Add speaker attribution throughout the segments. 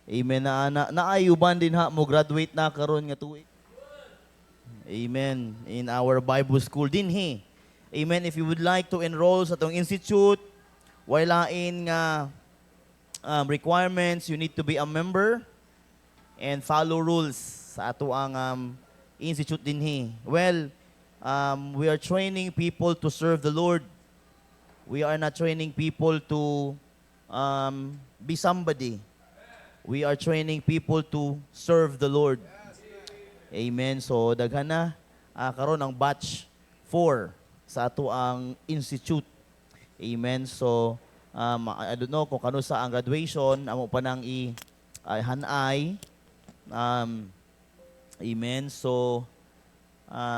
Speaker 1: Amen. Naayuban din ha mo graduate na karon nga tuig. Amen. In our Bible school din he. Amen. If you would like to enroll sa tong institute, walain nga requirements, you need to be a member and follow rules sa ato ang institute din he. Well, we are training people to serve the Lord. We are not training people to be somebody. We are training people to serve the Lord. Amen. So daghan na karon ang batch 4 sa ato ang institute. Amen. So I don't know kung kano sa ang graduation amo pa nang hanay. Amen. So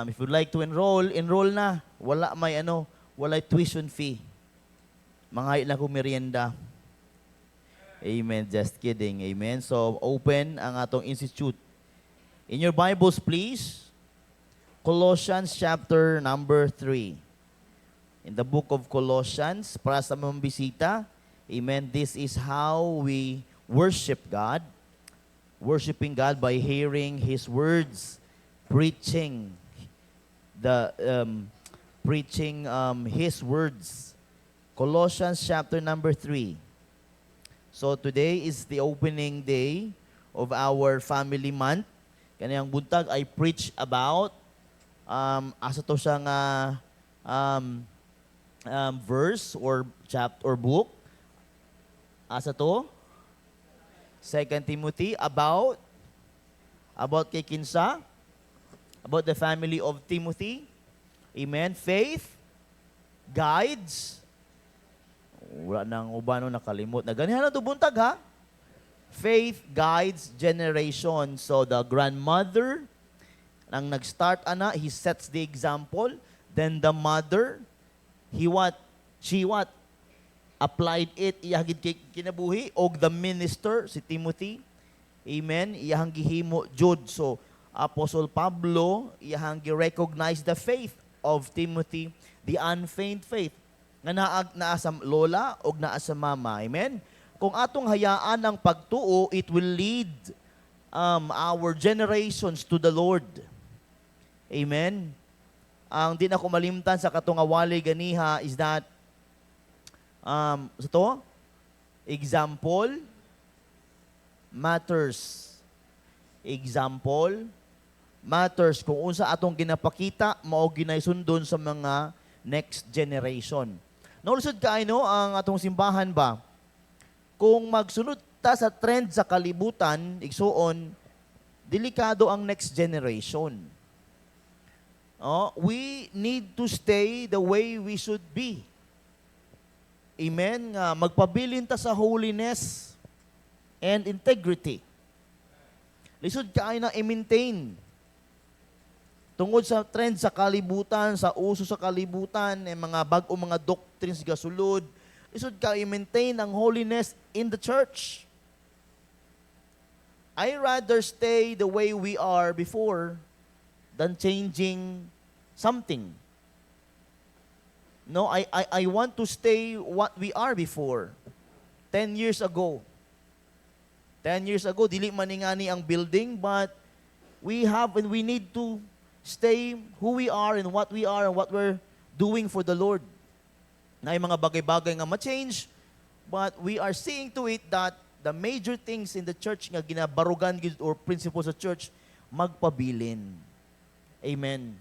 Speaker 1: if you'd like to enroll na. Wala wala tuition fee. Mga na ko merienda. Amen. Just kidding. Amen. So, open ang atong institute. In your Bibles, please, Colossians chapter number 3. In the book of Colossians, para sa mga bisita, amen, this is how we worship God. Worshiping God by hearing His words, preaching His words. Colossians chapter number 3. So today is the opening day of our family month. Kaniyang buntag I preach about asa to siya nga verse or chapter or book. Asa to? 2 Timothy about kay kinsa? About the family of Timothy. Amen. Faith guides. Wala nang ubano nakalimot. Na ganihan na ito buntag ha. Faith guides generation. So the grandmother nang nag-start he sets the example. Then the mother, she applied it, iyahagid kay kinabuhi. Og the minister, si Timothy, amen, iyahang gihimo jud. So Apostle Pablo, iyahang gi-recognize the faith of Timothy, the unfeigned faith nga naa sa lola o naa sa mama. Amen? Kung atong hayaan ang pagtuo, it will lead our generations to the Lord. Amen? Ang di na ko malimtan sa katungawali ganiha is that example matters. Example matters. Kung unsa atong ginapakita, mao ginaysundon sa mga next generation. Naulusod kaayno ang atong simbahan ba? Kung magsunod ta sa trend sa kalibutan, igsuon, delikado ang next generation. We need to stay the way we should be. Amen? Magpabilin ta sa holiness and integrity. Lisod kaay na i-maintain. Tungod sa trend sa kalibutan, sa uso sa kalibutan, mga bag-o mga doctrines gasulod, isod ka i-maintain ang holiness in the church. I rather stay the way we are before than changing something. No, I want to stay what we are before. 10 years ago. 10 years ago, dili maningani ang building, but we need to stay who we are and what we're doing for the Lord. Na yung mga bagay-bagay nga ma-change, but we are seeing to it that the major things in the church nga ginabarugan or principles sa church, magpabilin. Amen.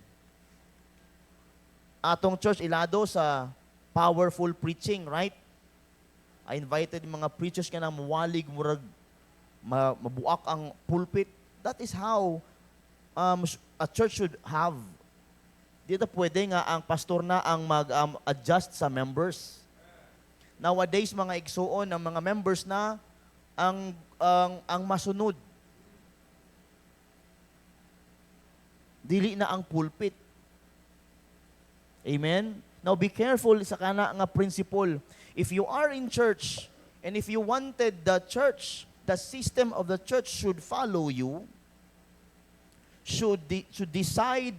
Speaker 1: Atong church ilado sa powerful preaching, right? I invited mga preachers nga na mawalig, murag, mabuak ang pulpit. That is how a church should have. Dito pwede nga ang pastor na ang mag-adjust sa members. Nowadays, mga igsuon, ang mga members na ang masunod. Dili na ang pulpit. Amen? Now, be careful sa kana nga principle. If you are in church, and if you wanted the church, the system of the church should follow you, should decide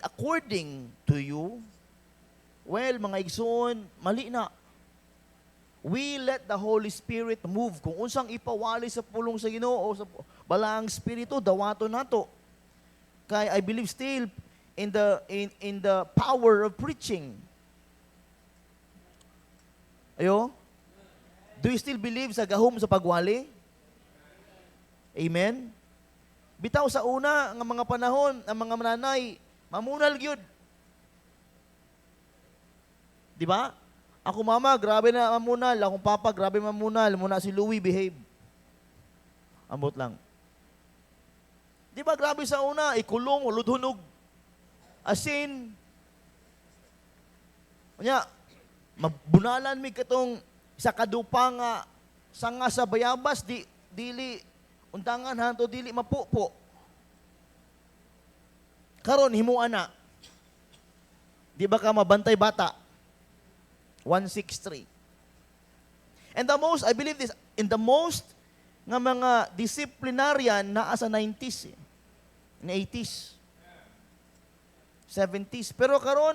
Speaker 1: according to you, well, mga igsoon, mali na. we let the Holy Spirit move. Kung unsang ipawali sa pulong sa Ginoo o sa balaang Espiritu, dawato nato. Kay I believe still in the power of preaching. Ayo? Do you still believe sa gahom sa pagwali? Amen? Bitaw sa una, ng mga panahon, ang mga mananay, mamunal gyud. Di ba? Ako mama, grabe na mamunal. Akong papa, grabe mamunal. Muna si Louie, behave. Ambot lang. Di ba grabe sa una, ikulong, uludhunog. Asin. Kanya, mabunalan mi katong sa kadupa nga sanga sa bayabas, dili, untangan hanto, dili mapupo. Karon himuan na. Di ba ka mabantay bata? 163. And the most, I believe this, in the most nga mga disciplinarian naa sa 90s, in 80s, 70s. Pero karon,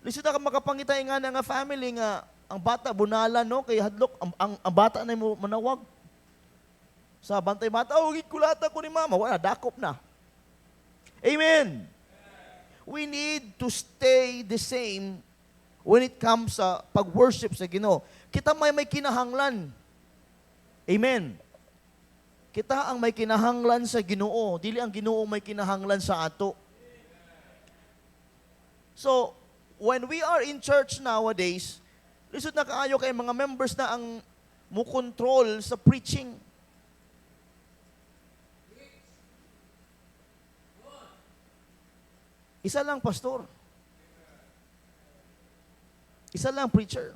Speaker 1: lisod ka makapangitay nga nga family nga ang bata bunalan no kay hadlok ang bata na mo manawag. Sa bantay bata, kulata ko ni mama, wala dakop na. Amen. We need to stay the same when it comes sa pag-worship sa Ginoo. Kita may kinahanglan. Amen. Kita ang may kinahanglan sa Ginoo, dili ang Ginoo may kinahanglan sa ato. So, when we are in church nowadays, lisod na kaayo kay mga members na ang mo-control sa preaching. Isa lang pastor. Isa lang preacher.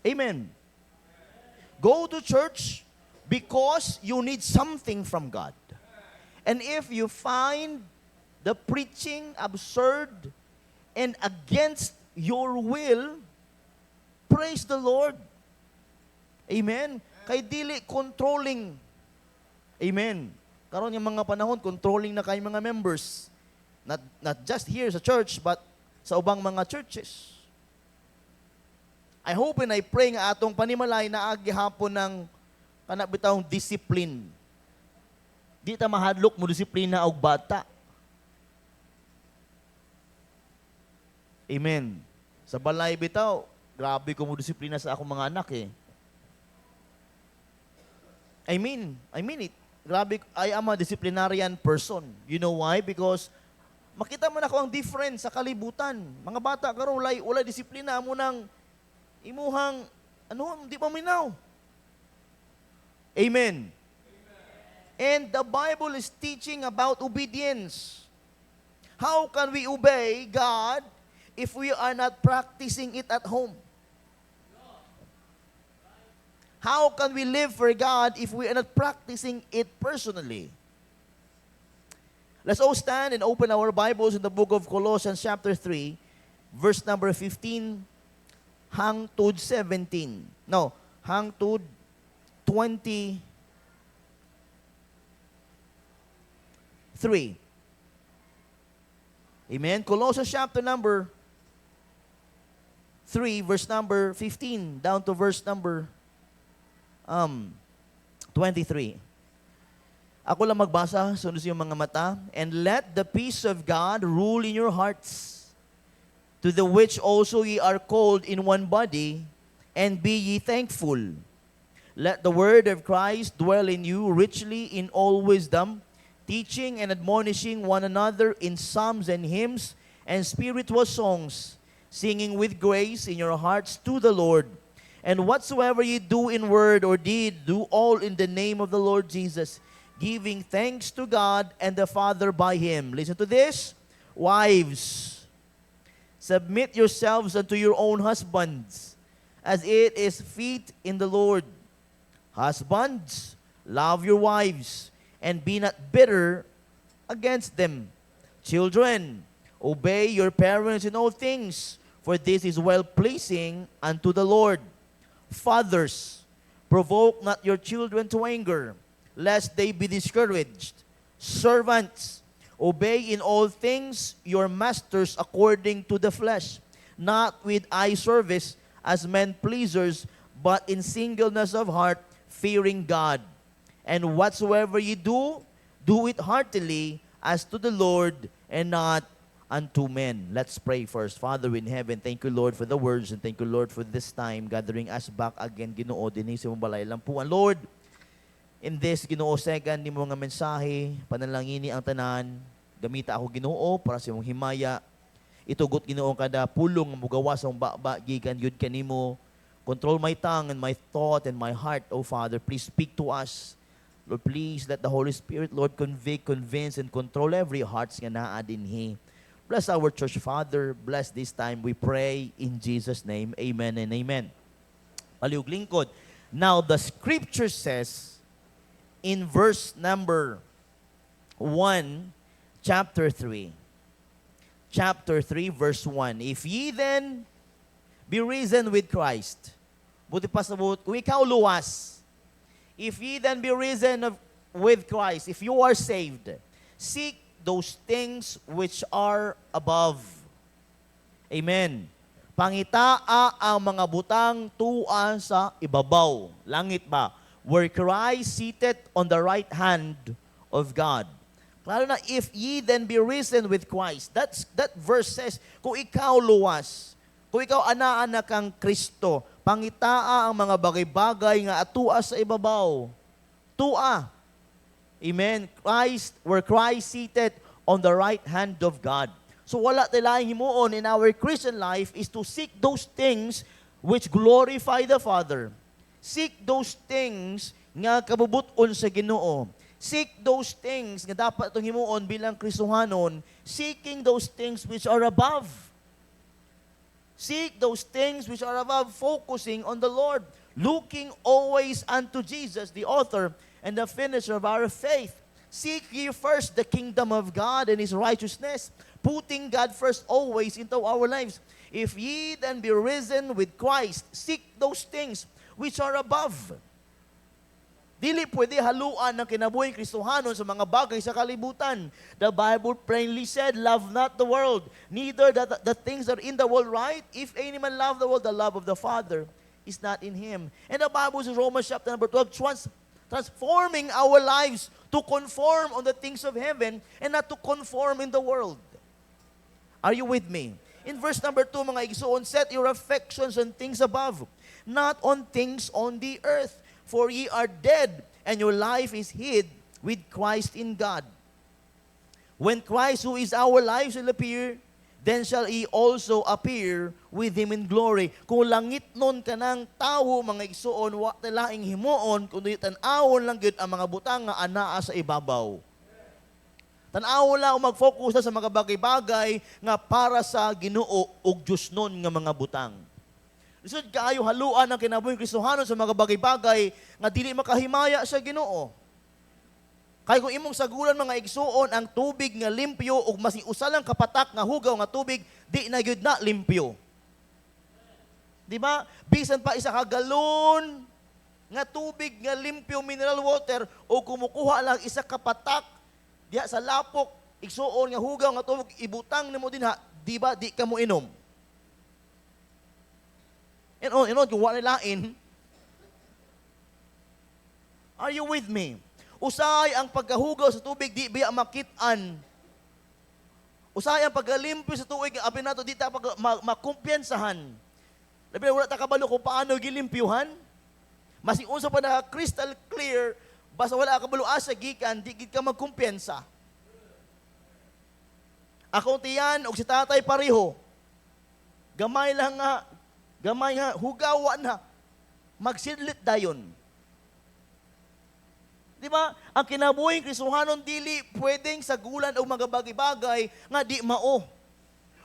Speaker 1: Amen. Go to church because you need something from God. And if you find the preaching absurd and against your will, praise the Lord. Amen. Kay dili controlling. Amen. Karon yung mga panahon, controlling na kay mga members. Not just here sa church, but sa ubang mga churches. I hope and I pray nga atong panimalay na agihapon ng kanabitawong discipline. Di ta mahadlok mo disiplina og bata. Amen. Sa balay bitaw, grabe ko mo disiplina sa akong mga anak eh. I mean it. Grabe, I am a disciplinarian person. You know why? Because makita man ako ang difference sa kalibutan. Mga bata karon walay disiplina mo nang imuhang di pa minaw. Amen. And the Bible is teaching about obedience. How can we obey God if we are not practicing it at home? How can we live for God if we are not practicing it personally? Let's all stand and open our Bibles in the book of Colossians chapter 3, verse number 15, hangtod 17. No, hangtod 23. Amen. Colossians chapter number 3, verse number 15, down to verse number 23. Ako lang magbasa, sunod yung mga mata. And let the peace of God rule in your hearts, to the which also ye are called in one body, and be ye thankful. Let the word of Christ dwell in you richly in all wisdom, teaching and admonishing one another in psalms and hymns and spiritual songs, singing with grace in your hearts to the Lord. And whatsoever ye do in word or deed, do all in the name of the Lord Jesus, giving thanks to God and the Father by Him. Listen to this. Wives, submit yourselves unto your own husbands, as it is fit in the Lord. Husbands, love your wives, and be not bitter against them. Children, obey your parents in all things, for this is well-pleasing unto the Lord. Fathers, provoke not your children to anger, lest they be discouraged. Servants, obey in all things your masters according to the flesh, not with eye service as men pleasers, but in singleness of heart, fearing God. And whatsoever ye do, do it heartily as to the Lord and not unto men. Let's pray first. Father in heaven, thank you, Lord, for the words, and thank you, Lord, for this time gathering us back again, Ginoo, dinhi sa imong balay lampuan. Lord, in this, Ginoo, second, ni mga mensahe, panalangini ang tanan, gamita ako, Ginoo, para sa imong himaya. Itugot, Ginoo, kada pulong mugawa sa baba, gikan yun kanimo. Control my tongue and my thought and my heart, O Father. Please speak to us. Lord, please let the Holy Spirit, Lord, convict, convince, and control every hearts nga naa dinhi. Bless our church, Father. Bless this time, we pray in Jesus' name. Amen and amen. Paliug lingkod. Now, the scripture says in verse number 1, chapter 3. Chapter 3, verse 1. If ye then be risen with Christ. Buti pa sa buot, kung ikaw luwas. If ye then be risen with Christ, if you are saved, seek those things which are above. Amen. Pangitaa ang mga butang tua sa ibabaw. Langit ba? Where Christ seated on the right hand of God. Klaro na, if ye then be risen with Christ. That verse says, kung ikaw luwas, kung ikaw anaa kang Kristo, pangitaa ang mga bagay-bagay nga atua sa ibabaw. Tua. Amen. Christ, where Christ seated on the right hand of God. So wala tayong himuon in our Christian life is to seek those things which glorify the Father. Seek those things nga kabubuton sa Ginoo. Seek those things nga dapat itong himuon bilang Kristohanon, seeking those things which are above. Seek those things which are above, focusing on the Lord, looking always unto Jesus, the author and the finisher of our faith. Seek ye first the kingdom of God and His righteousness, putting God first always into our lives. If ye then be risen with Christ, seek those things which are above. Dili pwede haluan ng kinabuhing Kristohanon sa mga bagay sa kalibutan. The Bible plainly said, love not the world, neither the things that are in the world, right? If any man love the world, the love of the Father is not in him. And the Bible says, Romans chapter number 12, transforming our lives to conform on the things of heaven and not to conform in the world. Are you with me? In verse number 2, mga igsoon, set your affections on things above, not on things on the earth. For ye are dead, and your life is hid with Christ in God. When Christ, who is our life, shall appear, then shall he also appear with him in glory. Kung langit nun ka ng tao, mga igsoon, wa talaing himuon, kundi tanawon lang yun ang mga butang nga anaa sa ibabaw. Tanaw lang mag-focus sa mga bagay-bagay nga para sa Ginoo ug Diyos nun nga mga butang. Lisod kaayo haluan ng kinabuhing Kristohanon sa mga bagay-bagay nga dili makahimaya sa Ginoo. Kay kung imong sagulan mga igsuon ang tubig nga limpyo ug masiusalang kapatak nga hugaw nga tubig, di na gyud na limpyo. Di ba? Bisan pa isa ka galon nga tubig nga limpyo mineral water o kumukuha lang isa kapatak diha sa lapok igsuon nga hugaw nga tubig ibutang nimo dinha, di ba? Di ka mo inom. And kung wala lain, are you with me? Usay ang pagkahugaw sa tubig, di biya makitaan. Usay ang pagkalimpyo sa tubig, apin nato, di ta makumpiyansahan. Labi na wala ta kabalo kung paano gilimpyuhan. Masiunsa pa na crystal clear, basta wala ka kabalo asa gikan, di gid ka magkumpiyansa. Ako tiyan, og si tatay pareho. Gamay lang nga, hugawan na, magsidlit dayon. Di ba? Ang kinabuhing Kristohanon dili pwedeng sagulan o mga bagay-bagay nga di mao.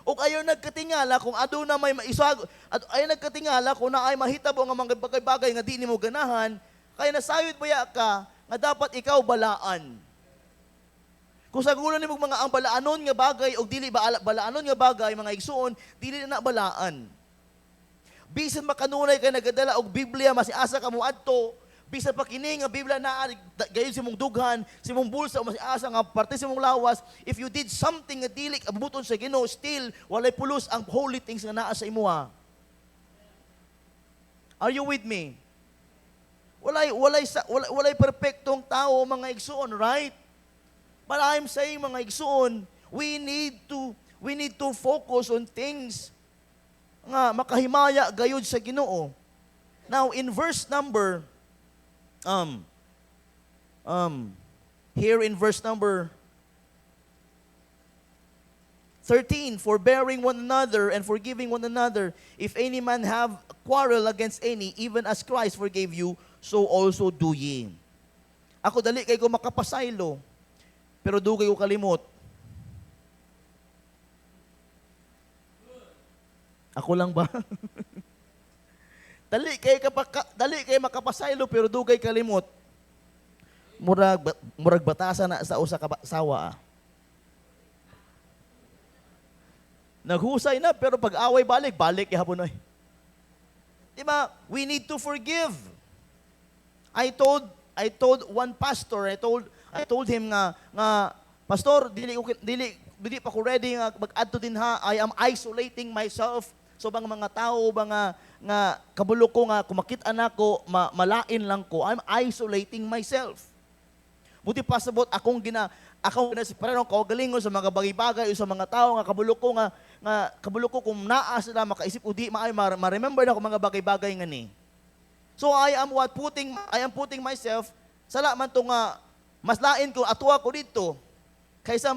Speaker 1: O ayaw nagkatingala kung ado na may maisag, ayaw nagkatingala kung na ay mahitabo nga mga bagay-bagay nga di nimo ganahan, kaya nasayod baya ka nga dapat ikaw balaan. Kung sagulan nimo mga ang balaanon nga bagay o dili balaanon nga bagay, mga igsuon, dili na balaan. Bisan makanunay ka nagadala og Biblia, masiasa ka mo adto, bisan pa kini nga Biblia naa gayon si mong dughan, si mong bulsa o masiasa nga parte si mong lawas, if you did something nga dili abubuton sa Ginoo, still walay pulos ang holy things nga naa sa imuha. Are you with me? Walay perpektong tao, mga igsoon, right? But I'm saying, mga igsoon, we need to focus on things nga makahimaya gayud sa Ginoo. Now, in verse number, here in verse number 13, forbearing one another and forgiving one another, if any man have quarrel against any, even as Christ forgave you, so also do ye. Ako dali kay ko makapasaylo, pero dugay ko kalimot. Ako lang ba? dali kay makapasaylo, pero dugay kalimot. Murag batasan na sa usa ka sawa. Naghusay na, pero pag away balik ihapon oy. Diba? We need to forgive. I told one pastor, I told him nga pastor, dili pa ko ready nga mag-adto din ha. I am isolating myself. So bang mga tao nga kabulok ko nga kumakit nako malain lang ko. I'm isolating myself. Buti pa sabot akong ginasiparang kaugalingon sa mga bagay-bagay o sa mga tao nga kabulok ko kung naa sila makaisip o di ma-remember na ko mga bagay-bagay nga ni. So I am putting myself sala man to nga mas lain ko atuwa ko dito kaysa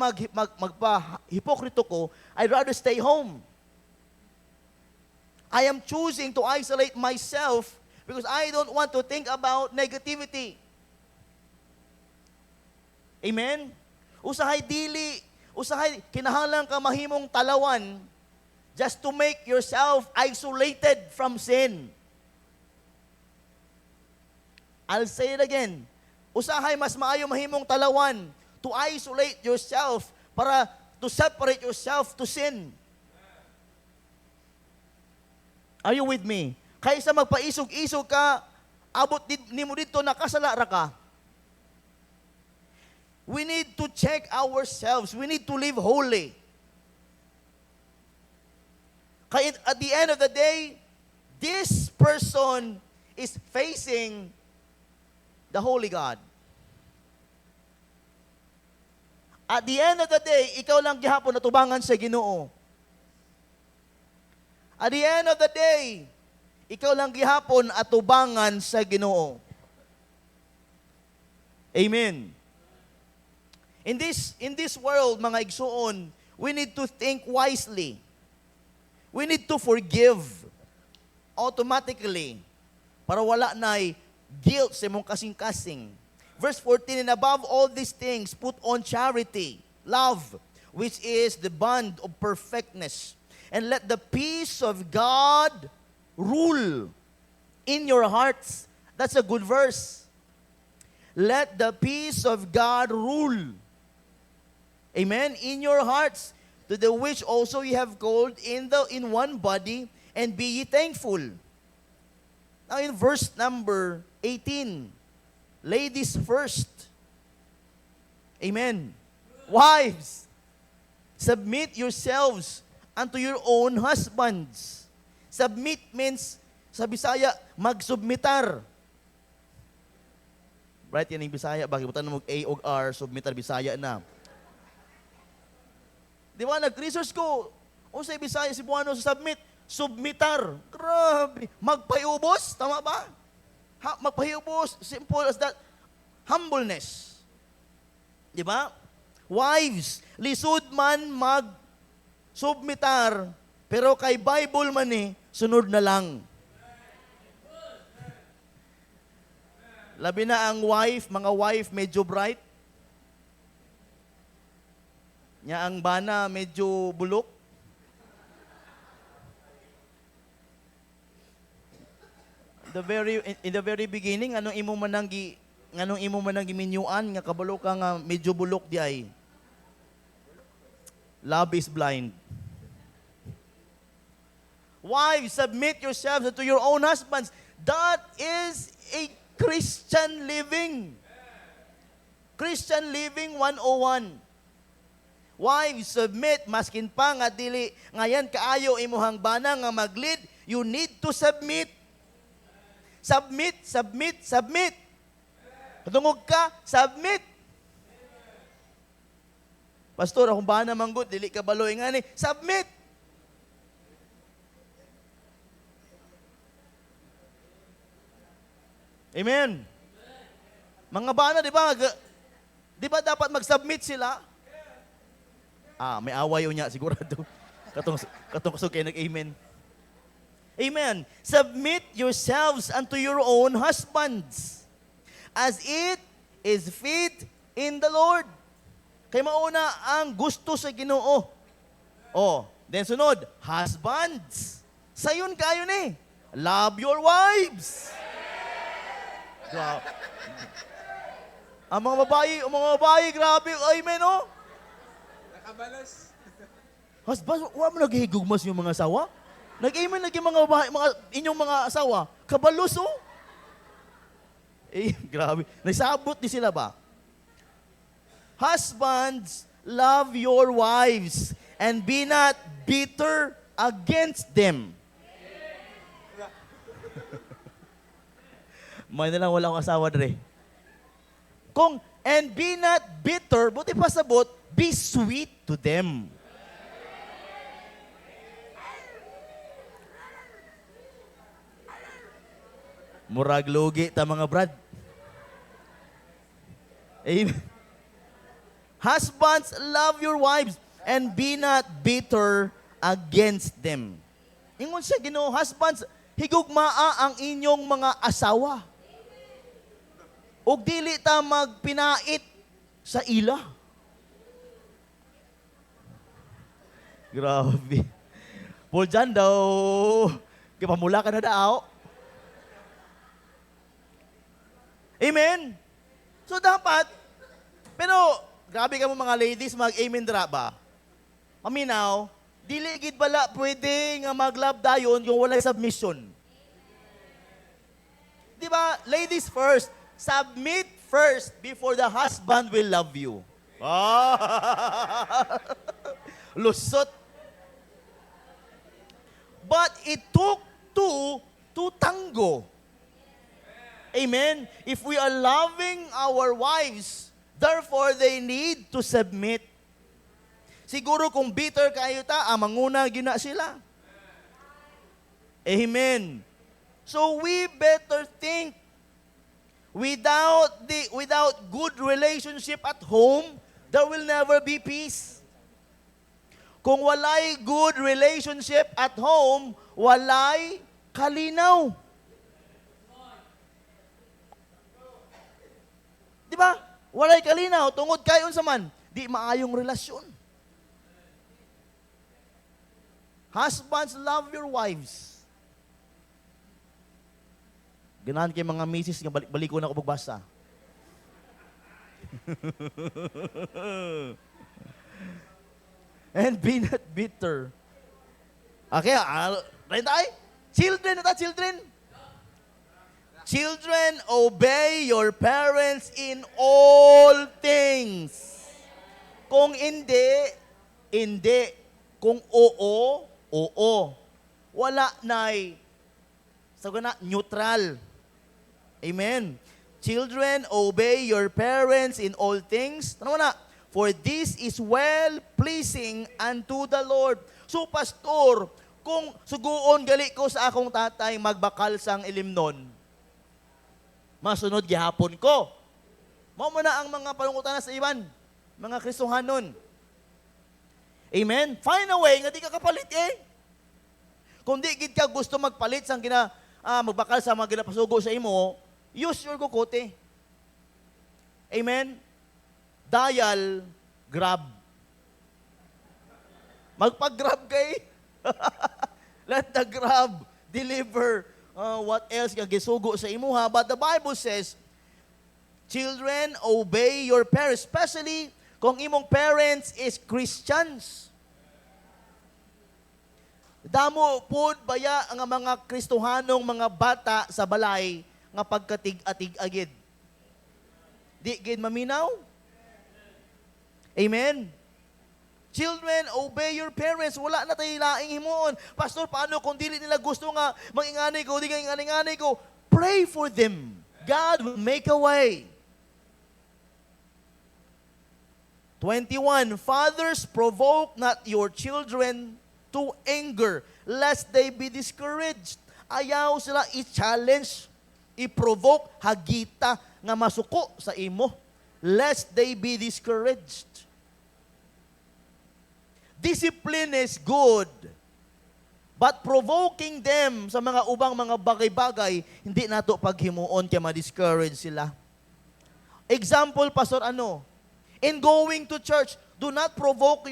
Speaker 1: magpa-hipokrito ko. I'd rather stay home. I am choosing to isolate myself because I don't want to think about negativity. Amen? Usahay kinahanglan ka mahimong talawan just to make yourself isolated from sin. I'll say it again. Usahay mas maayo mahimong talawan to isolate yourself para to separate yourself to sin. Are you with me? Kaysa magpaisog-isog ka, abot nimo dito nakasala ra ka. We need to check ourselves. We need to live holy. Kaya at the end of the day, this person is facing the Holy God. At the end of the day, ikaw lang gihapon natubangan sa Ginoo. At the end of the day, ikaw lang gihapon atubangan sa Ginoo. Amen. In this world, mga igsuon, we need to think wisely. We need to forgive automatically para wala na'y guilt sa imong kasing-kasing. Verse 14, and above all these things, put on charity, love, which is the bond of perfectness. And let the peace of God rule in your hearts. That's a good verse. Let the peace of God rule. Amen. In your hearts, to the which also ye have called in one body, and be ye thankful. Now in verse number 18, ladies first. Amen. Wives, submit yourselves unto your own husbands. Submit means, sa Bisaya, magsubmitar. Right, yan yung Bisaya. Bakit butan mo A o R, submitar Bisaya na. Di ba, nag-research ko, o sa Bisaya, Cebuano, sa submitar. Grabe. Magpaiubos, tama ba? Magpaiubos, simple as that. Humbleness. Di ba? Wives, lisod man mag-submitar, pero kay Bible man sunod na lang. Labi na ang mga wife medyo bright. Nya ang bana medyo bulok. In the very beginning, anong imo man giminyuan nga kabalo ka nga medyo bulok di ay. Love is blind. Wives, submit yourselves to your own husbands. That is a Christian living. Christian living 101. Wives, submit, maskin pa nga dili, ngayon kaayo imuhang bana nga mag-lead, you need to submit. Submit, submit, submit. Katungog ka, submit. Pastor, akong ba naman good, dili ka baloy nga ni, submit. Amen. Mga bana, di ba dapat mag-submit sila? May away yun niya, sigurado. Katong kusog kayo nag-amen. Amen. Submit yourselves unto your own husbands, as it is fit in the Lord. Kaya mauna ang gusto sa Ginoo. Then sunod, husbands. Sayon kayo ni. Love your wives. Wow. Ang mga babae, grabe, amen,
Speaker 2: Nakabalas.
Speaker 1: Husbands, wala mo naghihigugmas yung mga asawa? Nag-amen lagi mga babae, inyong mga asawa, kabalos, grabe. Nagsabot di sila ba? Husbands, love your wives and be not bitter against them. May na lang wala akong asawa, Dre. And be not bitter, buti pa sabot, be sweet to them. Murag lugi ta mga brad. Amen. Husbands, love your wives and be not bitter against them. Ingon siya, Ginoo, husbands, higugmaa ang inyong mga asawa. Ug dili ta magpinait sa ila. Grabe. Paul dyan daw, kipamula ka na daw. Amen? So dapat, pero grabe ka mo mga ladies, mag-amen dira ba? Paminaw, dili gid bala pwede nga mag-love dayon yung walay submission. Di ba? Ladies first. Submit first before the husband will love you. Lusot. But it took two to tango. Amen? If we are loving our wives, therefore they need to submit. Siguro kung bitter kayo ta, manguna gina sila. Amen. So we better think. Without good relationship at home, there will never be peace. Kung walay good relationship at home, walay kalinaw. Di ba? Walay kalinaw, tungod kayo sa man, di maayong relasyon. Husbands, love your wives. Ganahan kay mga misis nga balik ko na ko pagbasa. And be not bitter. Okay, right tayo? Children, children. Children, obey your parents in all things. Kung hindi, hindi. Kung oo, oo. Wala na'y neutral. Amen. Children, obey your parents in all things. Tanawa na. For this is well-pleasing unto the Lord. So, pastor, kung suguon gali ko sa akong tatay magbakal sang ilimnon, masunod gihapon ko. Mao mo na ang mga panungutan sa iban, mga Kristohanon. Amen? Find a way nga di ka kapalit Kung di gid ka gusto magpalit sang magbakal sa mga ginapasugo sa imo, use your kukote. Amen? Dial, grab. Magpag-grab kay. Let the grab deliver what else ka gisugo sa imo ha. But the Bible says, children, obey your parents, especially kung imong parents is Christians. Damo pod baya ang mga Kristohanong mga bata sa balay nga pagkatig-atig agid. Di gid maminaw? Amen? Children, obey your parents. Wala na tayo laing himuon. Pastor, paano kung dili nila gusto nga manginganay ko, di nga inganay ko? pray for them. God will make a way. 21, fathers, provoke not your children to anger, lest they be discouraged. Ayaw sila i-challenge, i-provoke, hagita, nga masuko sa imo, lest they be discouraged. Discipline is good, but provoking them sa mga ubang mga bagay-bagay, hindi nato paghimuon kaya ma-discourage sila. Example, Pastor, in going to church, do not provoke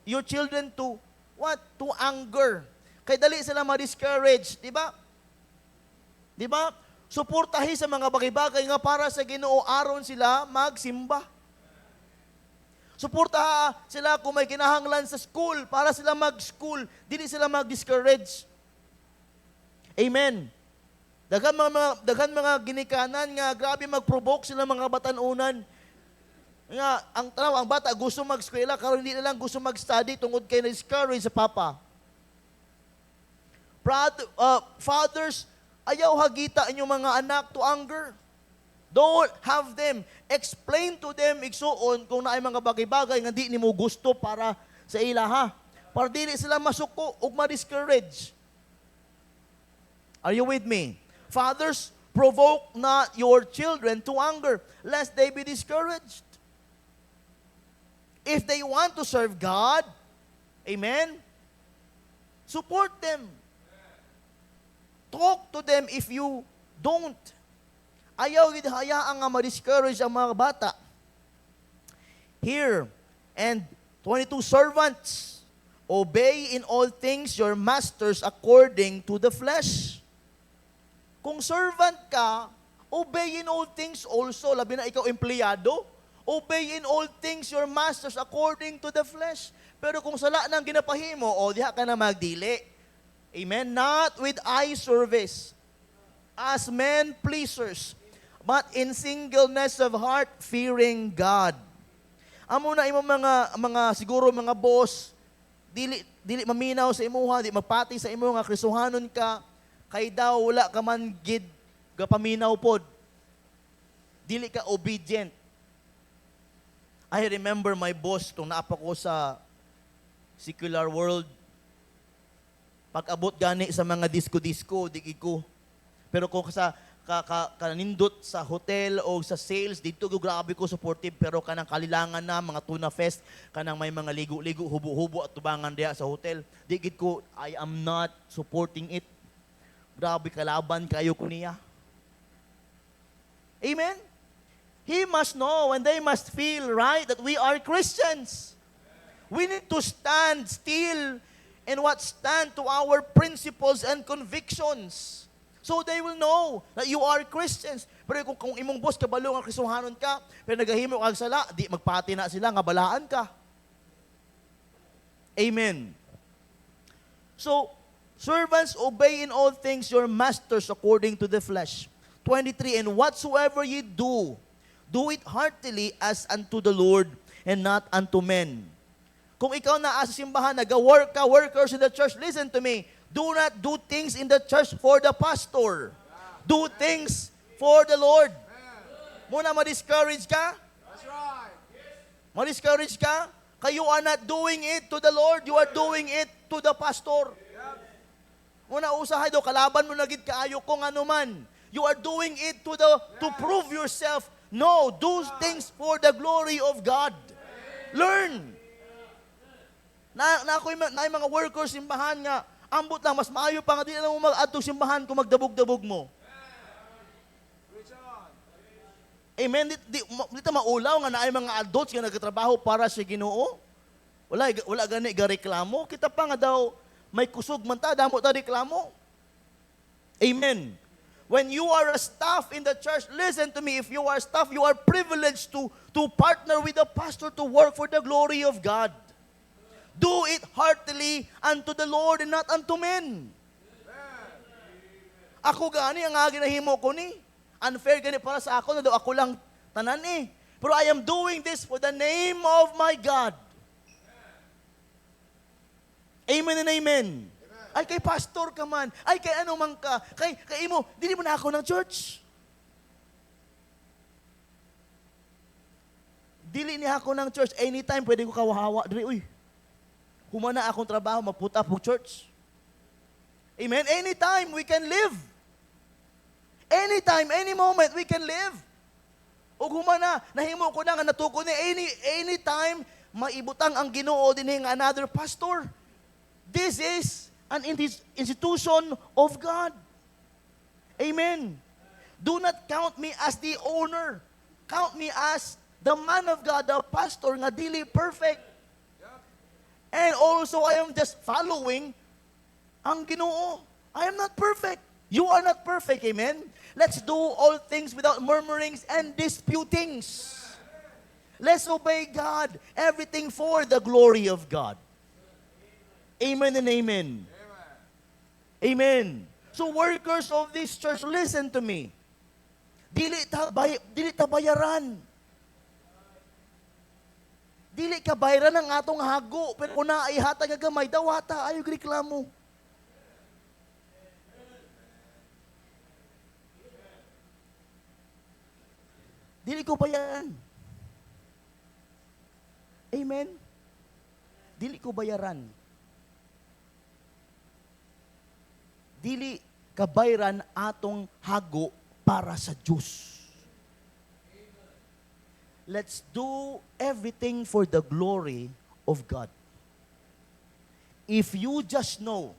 Speaker 1: your children to what? To anger. Kay dali sila ma-discourage, di ba? Di ba? Suportahi sa mga bagay-bagay nga para sa Ginoo aron sila magsimba. Suportaha sila kung may kinahanglan sa school para sila mag-school, dili sila mag-discourage. Amen. Daghan mga ginikanan nga grabe mag-provoke sila mga batanunan. Nga ang bata gusto mag-eskwela karon hindi na lang gusto mag-study tungod kay na-discourage sa papa. Fathers, ayaw hagita inyong mga anak to anger. Don't have them. Explain to them, igsuon, kung naay mga bagay-bagay nga di nimo gusto para sa ilaha. Para dili sila masuko ug ma-discourage. Are you with me? Fathers, provoke not your children to anger, lest they be discouraged. If they want to serve God, amen, support them. Talk to them if you don't. Ayaw gid hayaan nga ma-discourage ang mga bata. Here, and 22, servants, obey in all things your masters according to the flesh. Kung servant ka, obey in all things also. Labi na ikaw empleyado, obey in all things your masters according to the flesh. Pero kung sala nang ginapahimo, diha ka na magdili. Amen? Not with eye service, as men pleasers, but in singleness of heart, fearing God. Amo na imong mga siguro mga boss, dili maminaw sa imuha, di magpati sa imo nga krisuhanon ka, kay daw wala ka man gid gapaminaw pod. Dili ka obedient. I remember my boss kung naapa ko sa secular world. Pag-abot gani sa mga disco-disco, di ko. Pero kung sa kanindot sa hotel o sa sales, dito grabe ko supportive, pero kanang kalilangan na, mga tuna fest, kanang may mga ligo-ligo, hubo-hubo at tubangan diya sa hotel, digid ko, I am not supporting it. Grabe kalaban kayo ko niya. Amen? He must know and they must feel, right, that we are Christians. We need to stand still and stand to our principles and convictions. So they will know that you are Christians. Pero kung imong boss kabalo nga krisuhanon ka, pero nagahimo kag sala, di magpati na sila nga balaan ka. Amen. So, servants, obey in all things your masters according to the flesh. 23, and whatsoever ye do, do it heartily as unto the Lord and not unto men. Kung ikaw na sa simbahan, nag-work ka, workers in the church, listen to me. Do not do things in the church for the pastor. Do things for the Lord. Muna ma-discourage ka?
Speaker 2: That's right.
Speaker 1: Ma-discourage ka? You are not doing it to the Lord, you are doing it to the pastor. Muna usahay do, kalaban mo na gid kaayo kung ano man. You are doing it to prove yourself. No, do things for the glory of God. Learn. Na mga workers simbahan nga, ambot lang, mas maayo pa nga, di na mo mag-adtong simbahan kung magdabog-dabog mo. Amen? Di ta maulaw nga na ay mga adults nga nagtatrabaho para sa Ginoo. Wala gani reklamo. Kita pa nga daw, may kusog man ta, damo ta reklamo. Amen. When you are a staff in the church, listen to me, if you are staff, you are privileged to partner with the pastor to work for the glory of God. Do it heartily unto the Lord and not unto men. Ako gani, ang ginahimo ko ni. Unfair gani para sa ako, na daw ako lang tanan eh. Pero I am doing this for the name of my God. Amen and amen. Ay kay pastor ka man. Ay kay ano man ka. Kay imo, dili mo na ako ng church. Dili niya ako ng church. Anytime pwede ko kawahawa. Dili, uy. Humana akong trabaho, maputa po church. Amen? Anytime we can live. Anytime, any moment we can live. O humana, nahimo ko na nga natuko ni anytime maibutang ang Ginoo dinhi nga another pastor. This is an institution of God. Amen. Do not count me as the owner. Count me as the man of God, the pastor nga dili perfect. And also I am just following ang Ginoo. I am not perfect. You are not perfect. Amen. Let's do all things without murmurings and disputings. Let's obey God. Everything for the glory of God. Amen and amen. Amen. So workers of this church, listen to me. Dili ta bayaran. Dili ka bayaran ng atong hago, pero kung naihata nga gamay, dawata, ayaw reklamo. Dili ko bayaran. Amen? Dili ko bayaran. Dili kabayran atong hago para sa Diyos. Let's do everything for the glory of God. If you just know,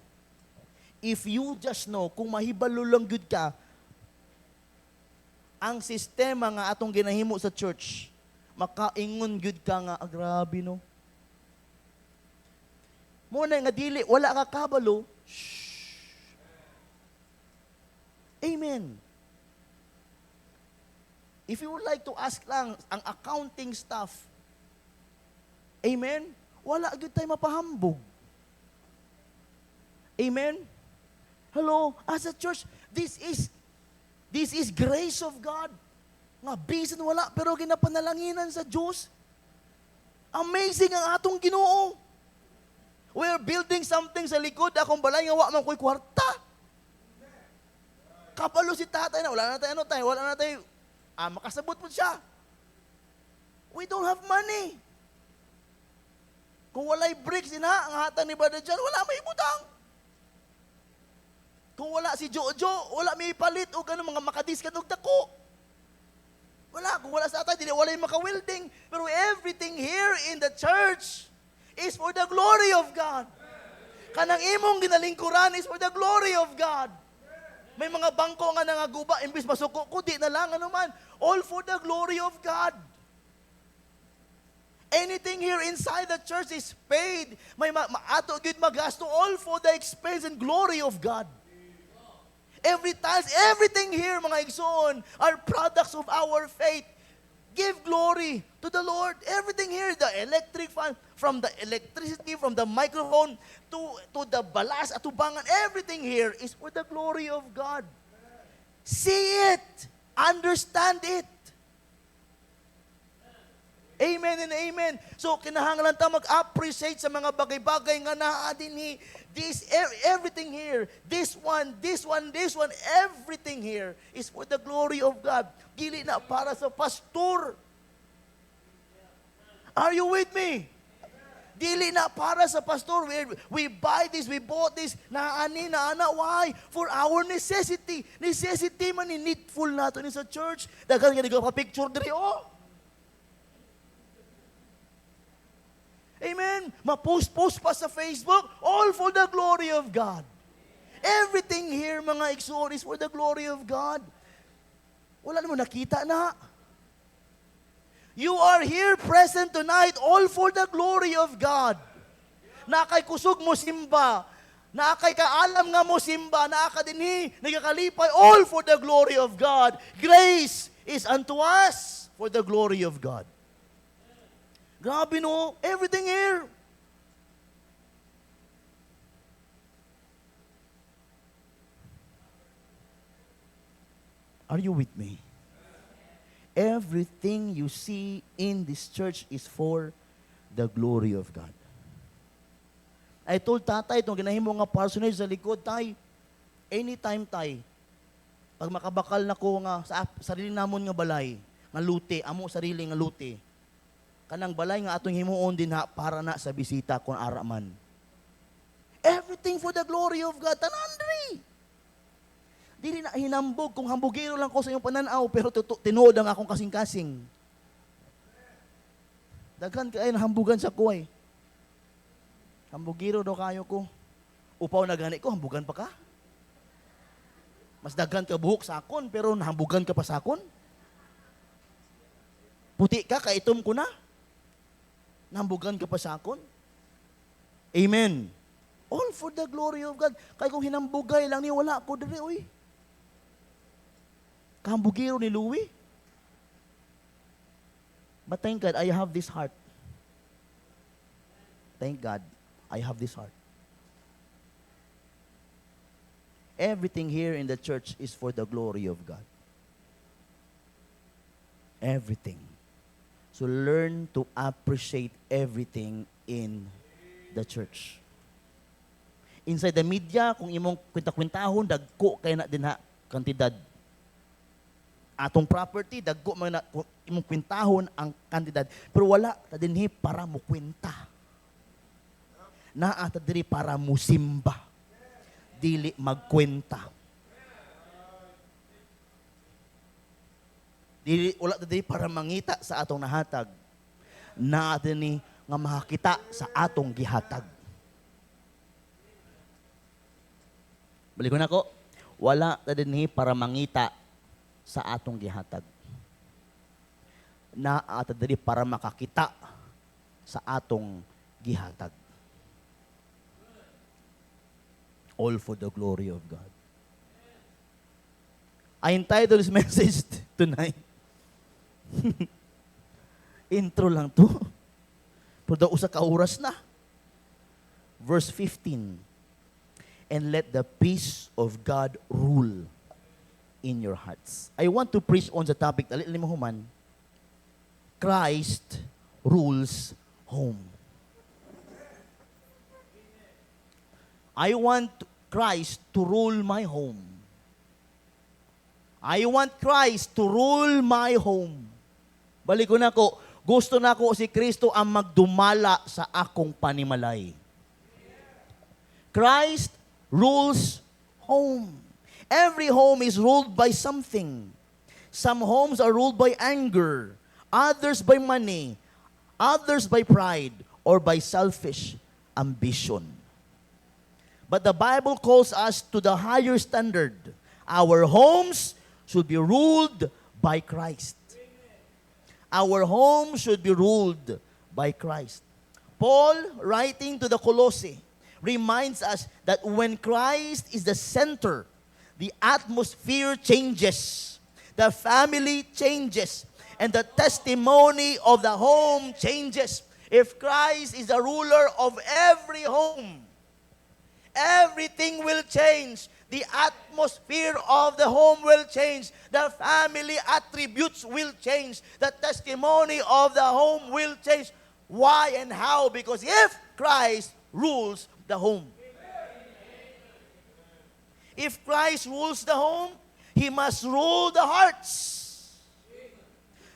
Speaker 1: kung mahibalo lang gud ka, ang sistema nga atong ginahimo sa church, makaingon gud ka nga, grabe no. Muna nga dili, wala ka kabalo, Amen. If you would like to ask lang ang accounting staff, amen, wala agad tayo mapahambog. Amen? Hello, as a church, this is grace of God. Nga, bisan wala, pero ginapanalanginan sa Diyos. Amazing ang atong Ginoo. We're building something sa likod, akong balay nga wa man ko'y kwarta. Kapalo si tatay na, wala na tayo, makasabot po siya. We don't have money. Kung wala'y bricks, ang hatang ni Brother John, wala may ibutang. Kung wala si Jojo, wala may palit o gano'ng mga makadiskan o dako. Wala. Kung wala sa atay, wala yung maka-welding. Pero everything here in the church is for the glory of God. Kanang imong ginalingkuran is for the glory of God. May mga bangko nga nangaguba, imbis masuko ko, di na lang, ano man. All for the glory of God. Anything here inside the church is paid. May ato gud magasto, all for the expense and glory of God. Everything here, mga igsoon, are products of our faith. Give glory to the Lord. Everything here, the electric fan, from the electricity, from the microphone, to the balas, atubangan, everything here is for the glory of God. See it. Understand it. Amen and amen. So, kinahanglan ta mag-appreciate sa mga bagay-bagay nga naa dinhi. Everything here, this one, everything here is for the glory of God. Dili na para sa pastor. Are you with me? Dili na para sa pastor. We buy this, we bought this, naani, naana. Why? For our necessity. Necessity man ni needful nato ni sa church. Dagan nga nagpa-picture diri, oh. Amen. Ma-post pa sa Facebook, all for the glory of God. Everything here, mga igsoon, is for the glory of God. Wala naman nakita na. You are here present tonight, all for the glory of God. Nakay kusog mo simba, nakay kaalam nga mo simba, naka dinhi, nagakalipay, all for the glory of God. Grace is unto us for the glory of God. Grabe no, everything here. Are you with me? Everything you see in this church is for the glory of God. I told tatay, itong ginahimo nga parsonage sa likod, tay, anytime tay, pag makabakal na ko nga sa sarili namon nga balay, nga lute, amo sarili nga lute, kanang balay nga atong himuon din ha, para na sa bisita kung araman. Everything for the glory of God. Tanandri! Dili na hinambog kung hambugero lang ko sa iyong pananaw, pero tinuod ang akong kasing-kasing. Daghan kayo na hambugan sa kuway. Hambugero daw kayo ko. Upaw na gani ko, hambugan pa ka? Mas daghan ka buhok sa akon, pero nahambugan ka pa sa akon? Puti ka, kaitom ko na. Nahambugan ka pa sa akon? Amen. All for the glory of God. Kaya kung hinambugay lang niya, wala ko diri, oy. Kahambugiro ni Louie. But thank God, I have this heart. Thank God, I have this heart. Everything here in the church is for the glory of God. Everything. So learn to appreciate everything in the church. Inside the media, kung imong kwenta-kwentahon, dagko kay na din ha, kantidad. Atong property, dagko man na, kung imong kwentahon ang kantidad. Pero wala ta dinhi para mo kwenta. Naa ta diri para mo simba. Dili magkwenta. Dili wala ta diri para mangita sa atong nahatag. Naa dinhi nga makakita sa atong gihatag. Balik ko na ko, wala na din para mangita sa atong gihatag. Na ata diri para makakita sa atong gihatag. All for the glory of God. I entitled this message tonight. Intro lang to. Pero daw usa ka oras na. Verse 15. And let the peace of God rule in your hearts. I want to preach on the topic, human, Christ rules home. I want Christ to rule my home. I want Christ to rule my home. Balik ko na ko, gusto na ko si Kristo ang magdumala sa akong panimalay. Christ rules home. Every home is ruled by something. Some homes are ruled by anger, others by money, others by pride, or by selfish ambition. But the Bible calls us to the higher standard. Our homes should be ruled by Christ. Our home should be ruled by Christ. Paul, writing to the Colossae, reminds us that when Christ is the center, the atmosphere changes, the family changes, and the testimony of the home changes. If Christ is the ruler of every home, everything will change. The atmosphere of the home will change. The family attributes will change. The testimony of the home will change. Why and how? Because if Christ rules the home. If Christ rules the home, He must rule the hearts,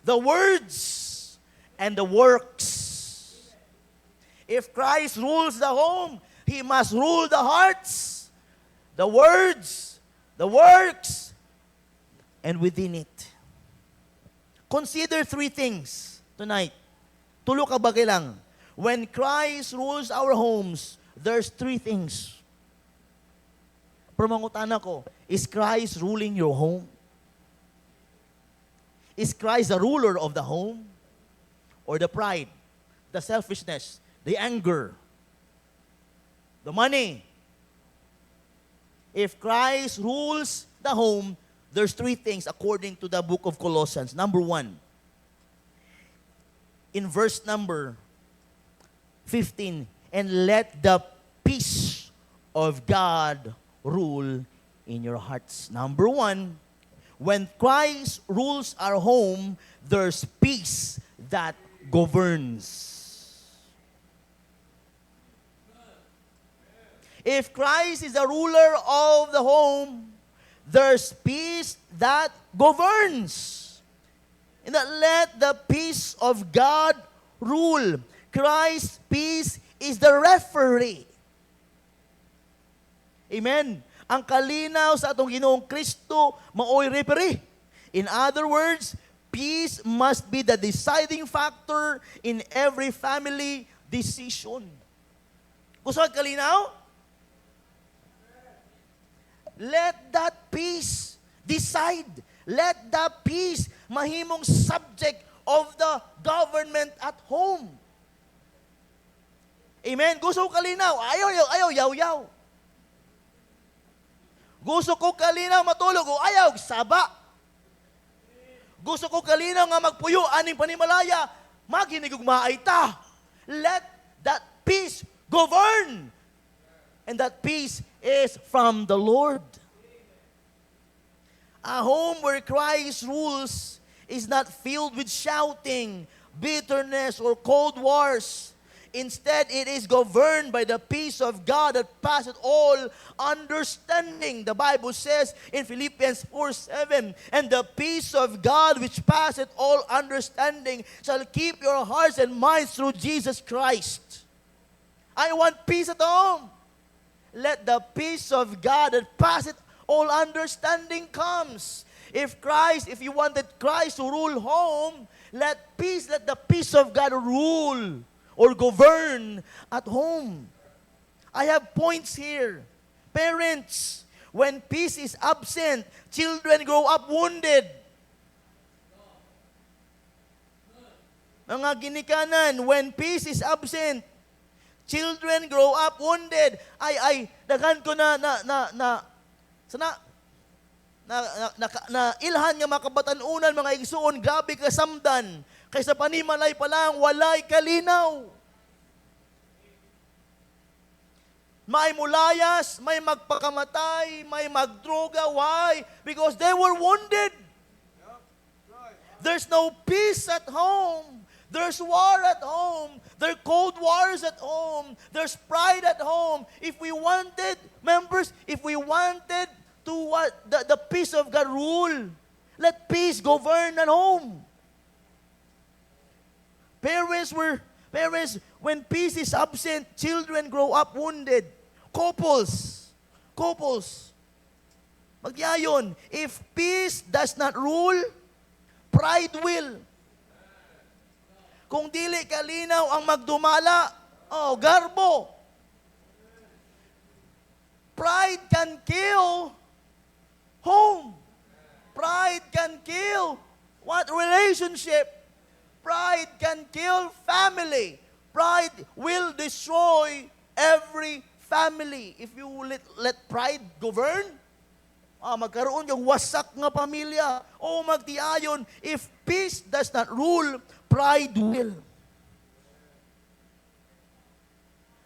Speaker 1: the words, and the works. If Christ rules the home, He must rule the hearts, the words, the works, and within it. Consider three things tonight. Tulo ka bagay lang. When Christ rules our homes, there's three things. Pero mangutana ko, is Christ ruling your home? Is Christ the ruler of the home? Or the pride, the selfishness, the anger, the money? If Christ rules the home, there's three things according to the book of Colossians. Number 1, in verse number 15, and let the peace of God rule in your hearts. Number 1, when Christ rules our home, there's peace that governs. If Christ is the ruler of the home, there's peace that governs. And that let the peace of God rule. Christ's peace is the referee. Amen. Ang kalinaw sa atong Ginoong Kristo maoy referee. In other words, peace must be the deciding factor in every family decision. Gusto ka kalinaw? Let that peace decide. Let that peace mahimong subject of the government at home. Amen? Gusto ko kalinaw? Ayaw, yaw. Gusto ko kalinaw matulog o ayaw, saba. Gusto ko kalinaw nga magpuyo, aning panimalaya, maginigugmaay ta. Let that peace govern. And that peace is from the Lord. A home where Christ rules is not filled with shouting, bitterness, or cold wars. Instead, it is governed by the peace of God that passeth all understanding. The Bible says in Philippians 4:7, and the peace of God which passeth all understanding shall keep your hearts and minds through Jesus Christ. I want peace at home. Let the peace of God that passeth all understanding comes. If you wanted Christ to rule home, let the peace of God rule or govern at home. I have points here. Parents, when peace is absent, children grow up wounded. Mga ginikanan, when peace is absent, children grow up wounded. Daghan ko na ilhan nga makabatanunan mga igsuon, grabe kasamdan. Kaysa panimalay pa lang, walay kalinaw. May mulayas, may magpakamatay, may magdroga. Why? Because they were wounded. There's no peace at home. There's war at home. There are cold wars at home. There's pride at home. If we wanted to the peace of God rule, let peace govern at home. Parents, when peace is absent, children grow up wounded. Couples. Magyayon, if peace does not rule, pride will. Kung dili kalinaw ang magdumala, garbo. Pride can kill home. Pride can kill what relationship? Pride can kill family. Pride will destroy every family. If you let pride govern, magkaroon yung wasak nga pamilya. O magtiayon, if peace does not rule, pride will.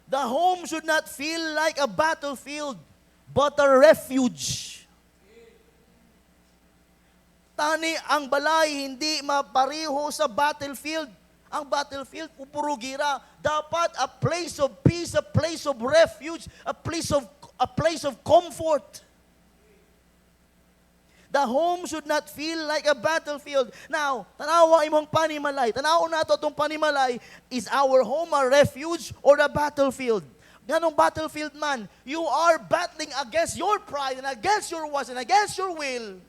Speaker 1: The home should not feel like a battlefield, but a refuge. Tani, ang balay hindi mapariho sa battlefield. Ang battlefield, pupurugira. Dapat a place of peace, a place of refuge, a place of comfort. The home should not feel like a battlefield. Now, tanawa imong panimalay. Tanaw na ito itong panimalay. Is our home a refuge or a battlefield? Ganong battlefield man, you are battling against your pride and against your wants and against your will.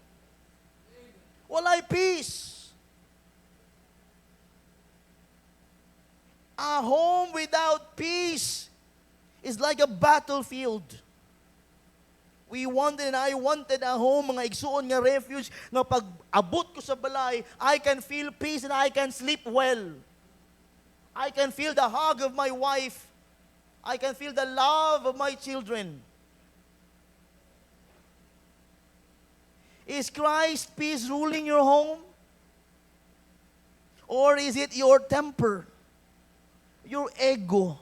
Speaker 1: Walay peace. A home without peace is like a battlefield. I wanted a home, mga igsuon nga refuge, nga pag abot ko sa balay, I can feel peace and I can sleep well. I can feel the hug of my wife. I can feel the love of my children. Is Christ's peace ruling your home? Or is it your temper, your ego,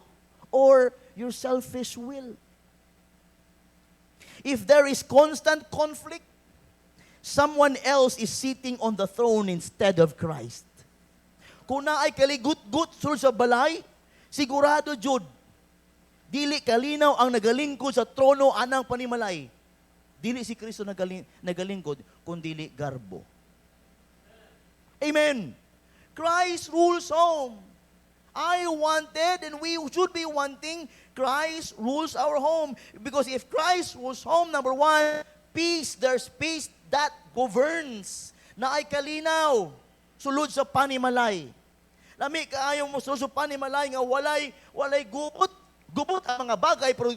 Speaker 1: or your selfish will? If there is constant conflict, someone else is sitting on the throne instead of Christ. Kung na ay kaligut-gut sul sa balay, sigurado jud, Dili kalinaw ang nagalingkod sa trono anang panimalay. Dili si Kristo nagalingkod, kundili garbo. Amen. Christ rules home. I wanted, and we should be wanting, Christ rules our home. Because if Christ rules home, number one, peace. There's peace that governs. Na ay kalinaw. Sulod sa panimalay. Lami kaayo mo sulod sa panimalay nga walay gubot. Gubot ang mga bagay, pero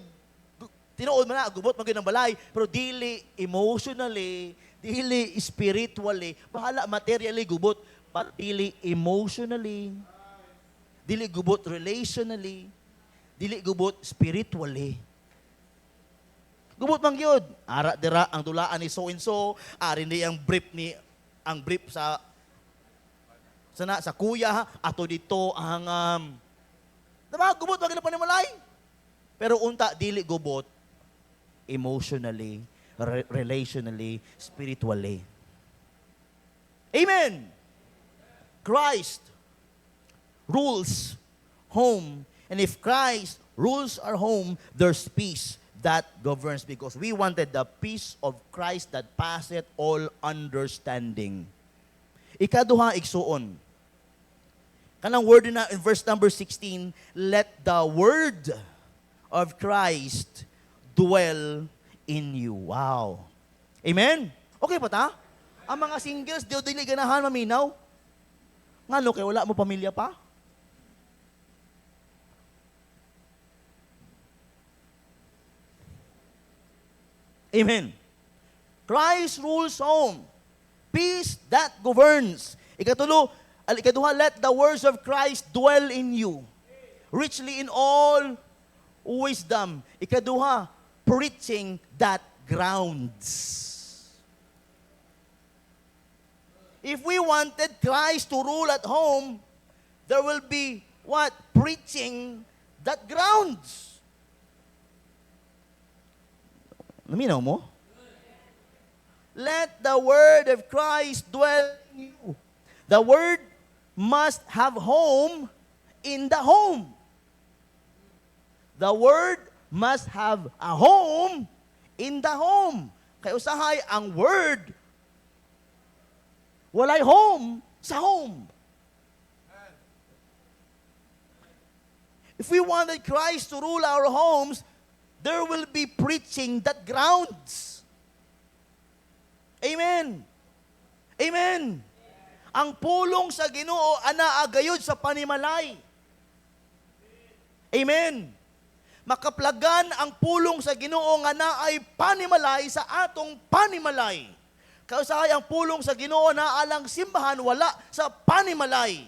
Speaker 1: tinuod man na, gubot maging ng balay, pero dili emotionally, dili spiritually, bahala materially gubot, but dili emotionally, dili gubot relationally, dili gubot spiritually. Gubot man gyud. Ara dira ang dulaan ni so and so, ari ni ang brief sa kuya ato dito ang diba, gubot wag na panimalay. Pero unta dili gubot emotionally, relationally, spiritually. Amen. Christ rules home. And if Christ rules our home, there's peace that governs, because we wanted the peace of Christ that passeth all understanding. Ikaduha igsuon. Kanang word na in verse number 16, let the word of Christ dwell in you. Wow. Amen? Okay pa ta? Ang mga singles, dili ganahan maminaw. Ngano kay wala mo pamilya pa? Amen. Christ rules home. Peace that governs. Ikaduha, let the words of Christ dwell in you, richly in all wisdom. Ikaduha, preaching that grounds. If we wanted Christ to rule at home, there will be what? Preaching that grounds. Naminaw mo? Let the word of Christ dwell in you. The word must have home in the home. The word must have a home in the home. Kaya usahay ang word walay home sa home. If we wanted Christ to rule our homes, there will be preaching that grounds. Amen. Amen. Ang pulong sa Ginoo anaa gayud sa panimalay. Amen. Makaplagan ang pulong sa Ginoo nga naay panimalay sa atong panimalay. Kausahay ang pulong sa Ginoo na alang simbahan wala sa panimalay.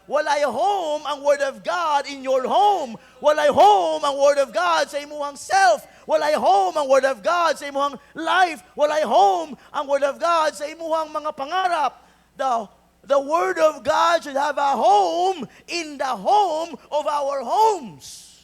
Speaker 1: Walay home ang Word of God in your home. Walay home ang Word of God sa imuhang self. Walay home ang Word of God sa imuhang life. Walay home ang Word of God sa imuhang mga pangarap. The Word of God should have a home in the home of our homes.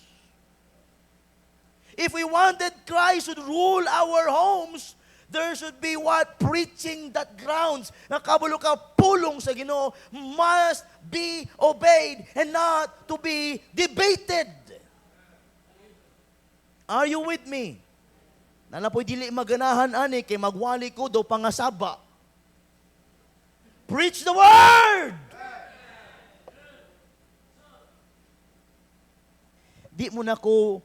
Speaker 1: If we wanted Christ to rule our homes, there should be what? Preaching that grounds. Nakabulo ka, pulong sa Ginoo must be obeyed and not to be debated. Are you with me? Nalapoy dili maganahan ani kay magwali ko do pangasaba. Preach the word! Di mo na ko,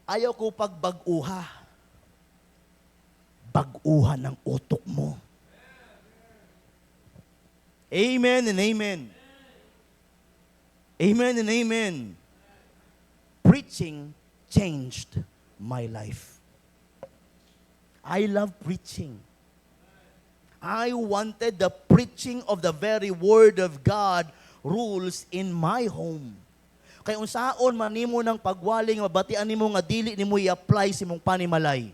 Speaker 1: ayaw ko pagbag-uha. Bag-uha ng utok mo. Amen and amen. Amen and amen. Preaching changed my life. I love preaching. I wanted the preaching of the very Word of God rules in my home. Kaya unsaon man nimo ng pagwaling mabatian nimo nga dili nimo i-apply sa imong panimalay.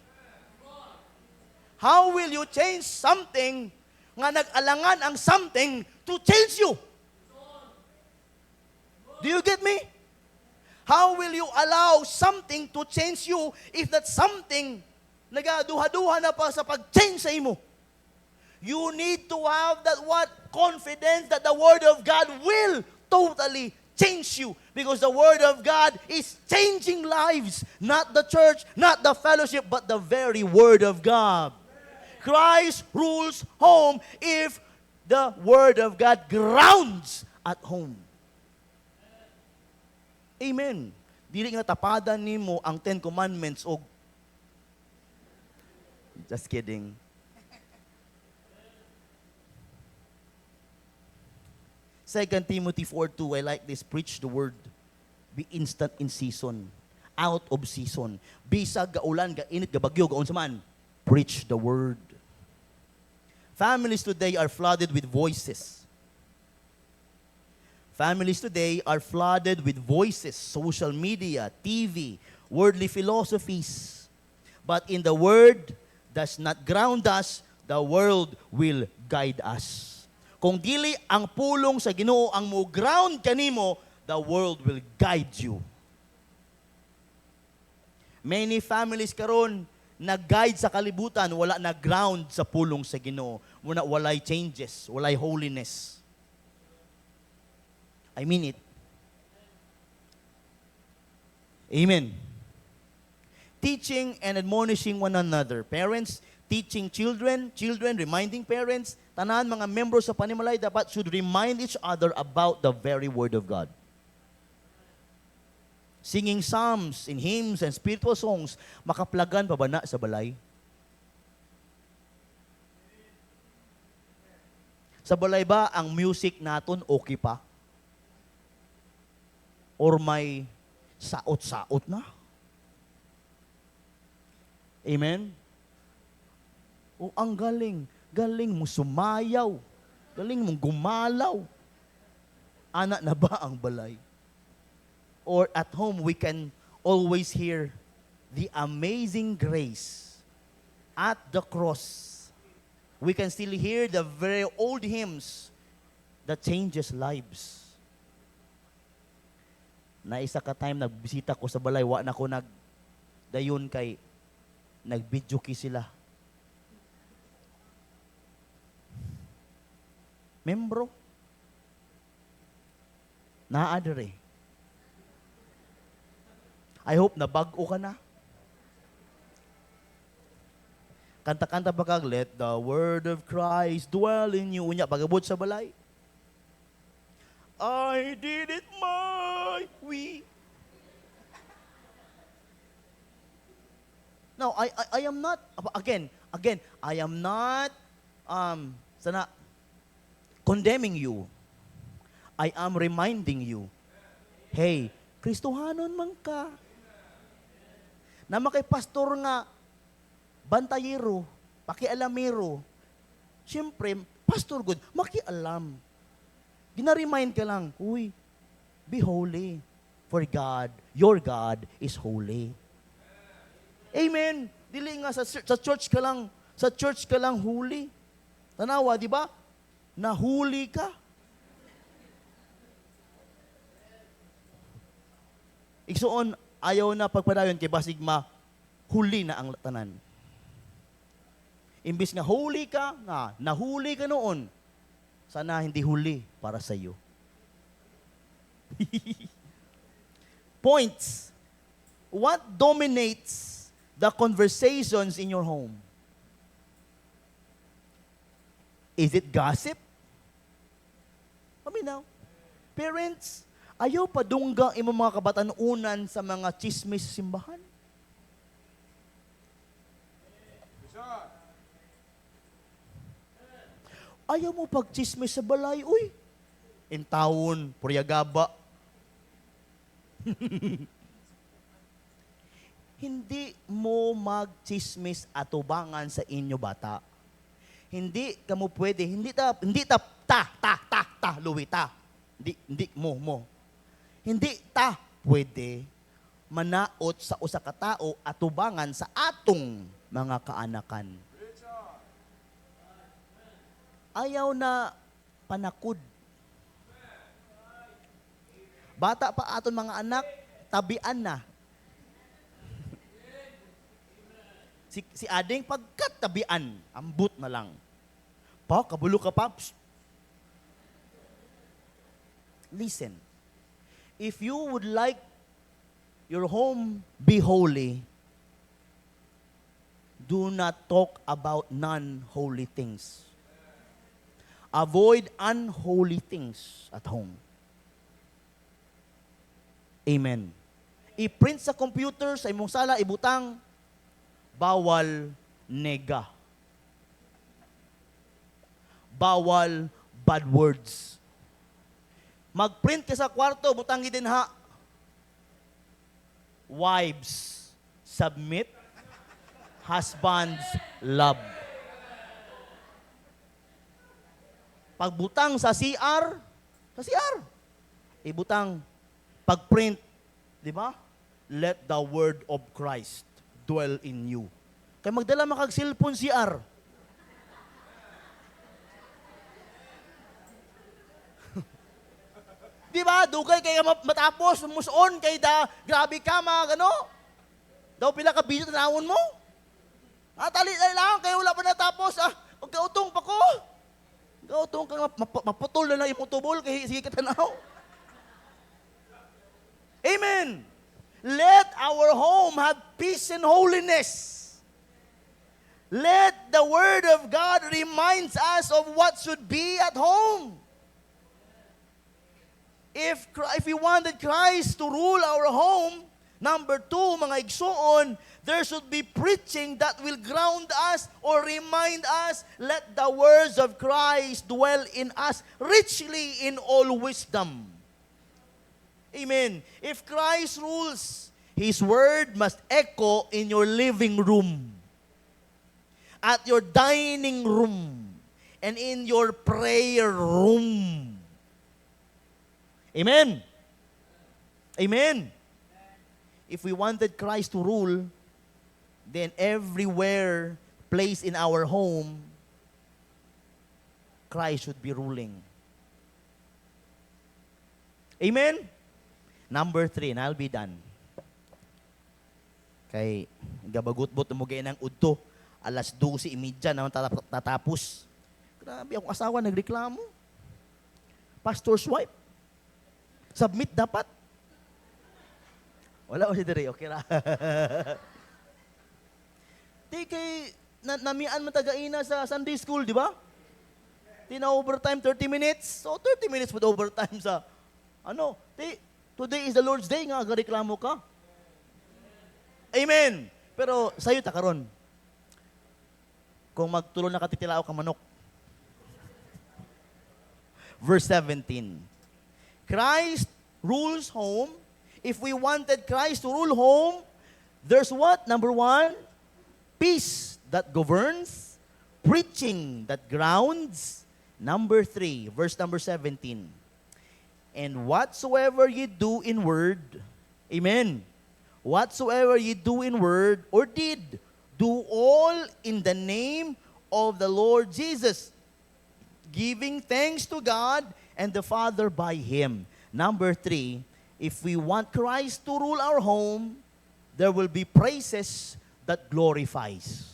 Speaker 1: How will you change something nga nag-alangan ang something to change you? Do you get me? How will you allow something to change you if that something nagaduha-duha na pa sa pag-change sa imo? You need to have that what? Confidence that the Word of God will totally change you because the Word of God is changing lives. Not the church, not the fellowship, but the very Word of God. Christ rules home if the Word of God grounds at home. Amen. Dili nga tapadan nimo ang 10 Commandments o just kidding. Second Timothy 4:2, I like this. Preach the word. Be instant in season. Out of season. Bisag, gaulan, gainit, gabagyo, gaon sa man. Preach the word. Families today are flooded with voices. Families today are flooded with voices, social media, TV, worldly philosophies. But in the word does not ground us, the world will guide us. Kung dili ang pulong sa Ginoo ang mo ground kanimo, the world will guide you. Many families karon nag-guide sa kalibutan, wala na ground sa pulong sa Ginoo. Muna walay changes, walay holiness. I mean it. Amen. Teaching and admonishing one another. Parents, teaching children, reminding parents, tanan mga membros sa panimalay dapat should remind each other about the very Word of God. Singing psalms and hymns and spiritual songs, makaplagan pa ba na sa balay? Sa balay ba ang music naton okay pa? Or may saot-saot na? Amen? O ang galing mo sumayaw, galing mong gumalaw. Anak na ba ang balay? Or at home, we can always hear the amazing grace at the cross. We can still hear the very old hymns that changes lives. Na isa ka time, nagbisita ko sa balay, wa na ko dayon kay nag-video ki sila. Membro? Naadere. I hope na bag-o ka na. Kanta-kanta ba kag, let the word of Christ dwell in you. Unya, pagabot sa balay. I did it my way. No, I am not, again, I am not, condemning you. I am reminding you, hey, Kristohanon man ka. Na makay pastor nga, bantayero, pakialamero. Siyempre, pastor good, makialam. Gina-remind ka lang, uy, be holy. For God, your God is holy. Amen. Dili nga sa church ka lang huli. Tanawa, di ba? Nahuli ka. Igsuon, ayaw na pagpadayon kay basig huli na ang tanan. Imbis nga huli ka, nahuli ka noon, sana hindi huli para sa iyo. Points. What dominates the conversations in your home? Is it gossip? Paminaw. Parents, ayaw padungga imong mga kabatanunan sa mga chismis sa simbahan. Ayaw mo pag-chismis sa balay, uy. In taon, puryagaba. Hindi mo mag-chismis atubangan sa inyo bata. Hindi ka mo pwede, hindi ta, luwita. Hindi mo. Hindi ta pwede manaot sa usa ka tao atubangan sa atong mga kaanakan. Ayaw na panakod. Bata pa aton mga anak, tabian na. Si ading pagkatabian, ambut na lang. Kabulo ka pa. Psst. Listen. if you would like your home be holy, do not talk about non-holy things. Avoid unholy things at home. Amen. I-print sa computer, sa imong sala, ibutang, bawal nega. Bawal bad words. Mag-print ka sa kwarto, butang gidin ha. Wives, submit. Husbands, love. Pagbutang sa CR, ibutang, pag-print, di ba? Let the word of Christ dwell in you. Kaya magdala makag cellphone CR. Di ba? Dugay kay matapos, muson kay da, grabe ka mga gano. Daw pila ka video tanawon mo. Tali lang, kaya wala pa natapos. Magkautong pa ko. Magkautong ka, maputol na lang yung tubol, kaya sige ka tanaw. Amen. Let our home have peace and holiness. Let the Word of God remind us of what should be at home. If we wanted Christ to rule our home, number 2, mga igsoon, there should be preaching that will ground us or remind us, let the words of Christ dwell in us richly in all wisdom. Amen. If Christ rules, His word must echo in your living room, at your dining room, and in your prayer room. Amen. Amen. If we wanted Christ to rule, then everywhere placed in our home, Christ should be ruling. Amen? Number 3, and I'll be done. Kay gabagot-bot mo gaya ng udto, alas 12:30 naman tatapos. Grabe, akong asawa nagreklamo. Pastor's wife. Submit dapat. Wala ko si Dere, okay ra. Di kay, namian mo taga-ina sa Sunday school, di ba? Di na overtime 30 minutes. So 30 minutes with overtime sa, today is the Lord's Day nga, agareklamo ka. Amen. Pero sa'yo ta karon. Kung magtulo na katitilao ka manok. Verse 17. Christ rules home. If we wanted Christ to rule home, there's what? Number 1, peace that governs, preaching that grounds. Number 3, verse number 17. And whatsoever ye do in word, amen, whatsoever ye do in word or deed, do all in the name of the Lord Jesus, giving thanks to God and the Father by Him. Number 3, if we want Christ to rule our home, there will be praises that glorifies.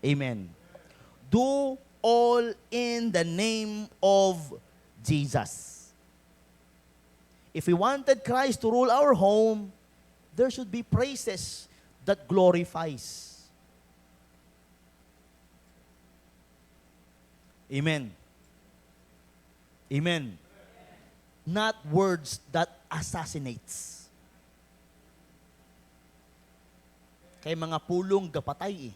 Speaker 1: Amen. Do all in the name of Jesus. If we wanted Christ to rule our home, there should be praises that glorifies. Amen. Amen. Not words that assassinates. Kay mga pulong gapatay eh.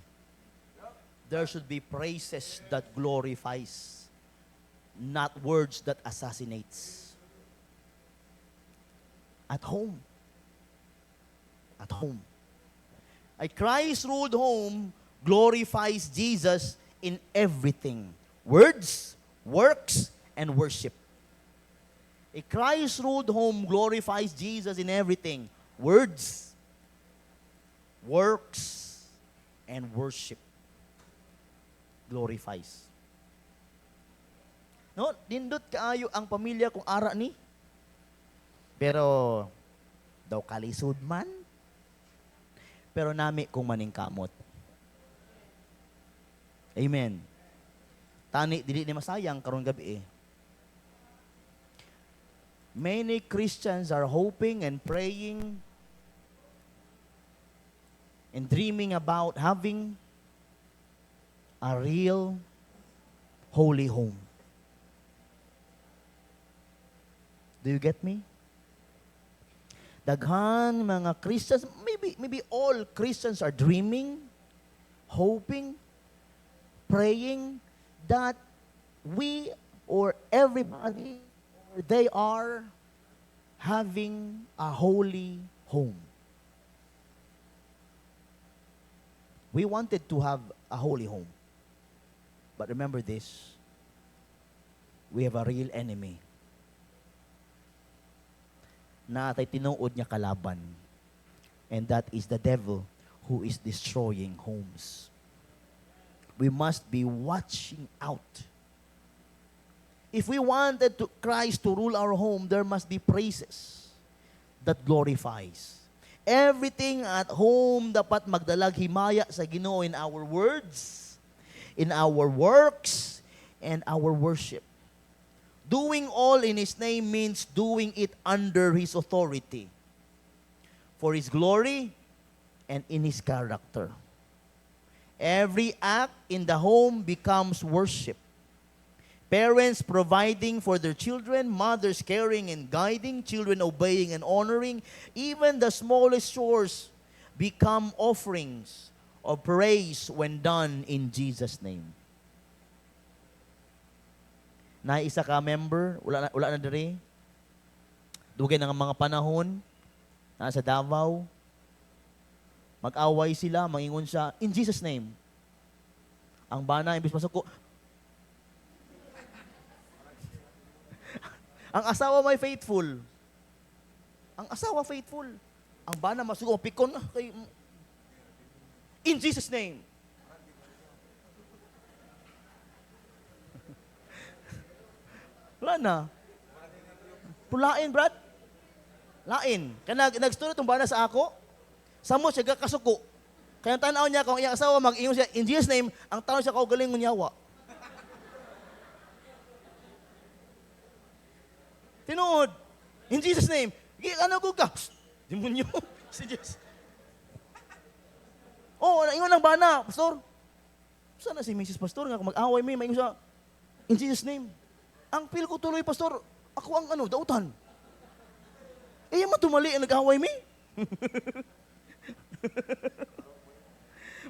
Speaker 1: There should be praises that glorifies, not words that assassinates. At home. At home. A Christ-ruled home glorifies Jesus in everything. Words, works, and worship. A Christ-ruled home glorifies Jesus in everything. Words, works, and worship. Glorifies. No, nindot kaayo ang pamilya kung ara ni. Pero daw kalisod man. Pero nami kung maningkamot. Amen. Tani dili ni masayang karon gabi eh. Many Christians are hoping and praying and dreaming about having a real holy home. Do you get me? Daghan mga Christians, maybe all Christians are dreaming, hoping, praying that we or everybody, or they are having a holy home. We wanted to have a holy home. But remember this, we have a real enemy na atay tinuod niya kalaban. And that is the devil who is destroying homes. We must be watching out. If we wanted Christ to rule our home, there must be praises that glorifies. Everything at home dapat magdalag himaya sa Ginoo in our words, in our works, and our worship. Doing all in His name means doing it under His authority, for His glory and in His character. Every act in the home becomes worship. Parents providing for their children, mothers caring and guiding, children obeying and honoring, even the smallest chores become offerings of praise when done in Jesus' name. Na isa ka member, wala na diri. Dugay na nga mga panahon, nasa Davao, mag-away sila, mangingon siya, in Jesus' name. Ang bana, imbis masuko, ang asawa may faithful. Ang asawa faithful. Ang bana masuko, pikon, kay, in Jesus' name. Wala na. Pulain, brad. Lain. Kaya nag-story itong bana sa ako, samo siya kasuko. Kaya tanaw niya kung iyang asawa mag-ingon siya, in Jesus' name, ang tanaw siya kaugaling ngunyawa. Tinood, in Jesus' name, ano ko ka? Demonyo. Si Jesus. Oh, ingon ng bana, pastor. Sana si Mrs. Pastor nga kung mag-away may ingon siya, in Jesus' name. Ang feel ko tuloy, pastor, ako ang dautan. Eh, matumali ang nag-away mi.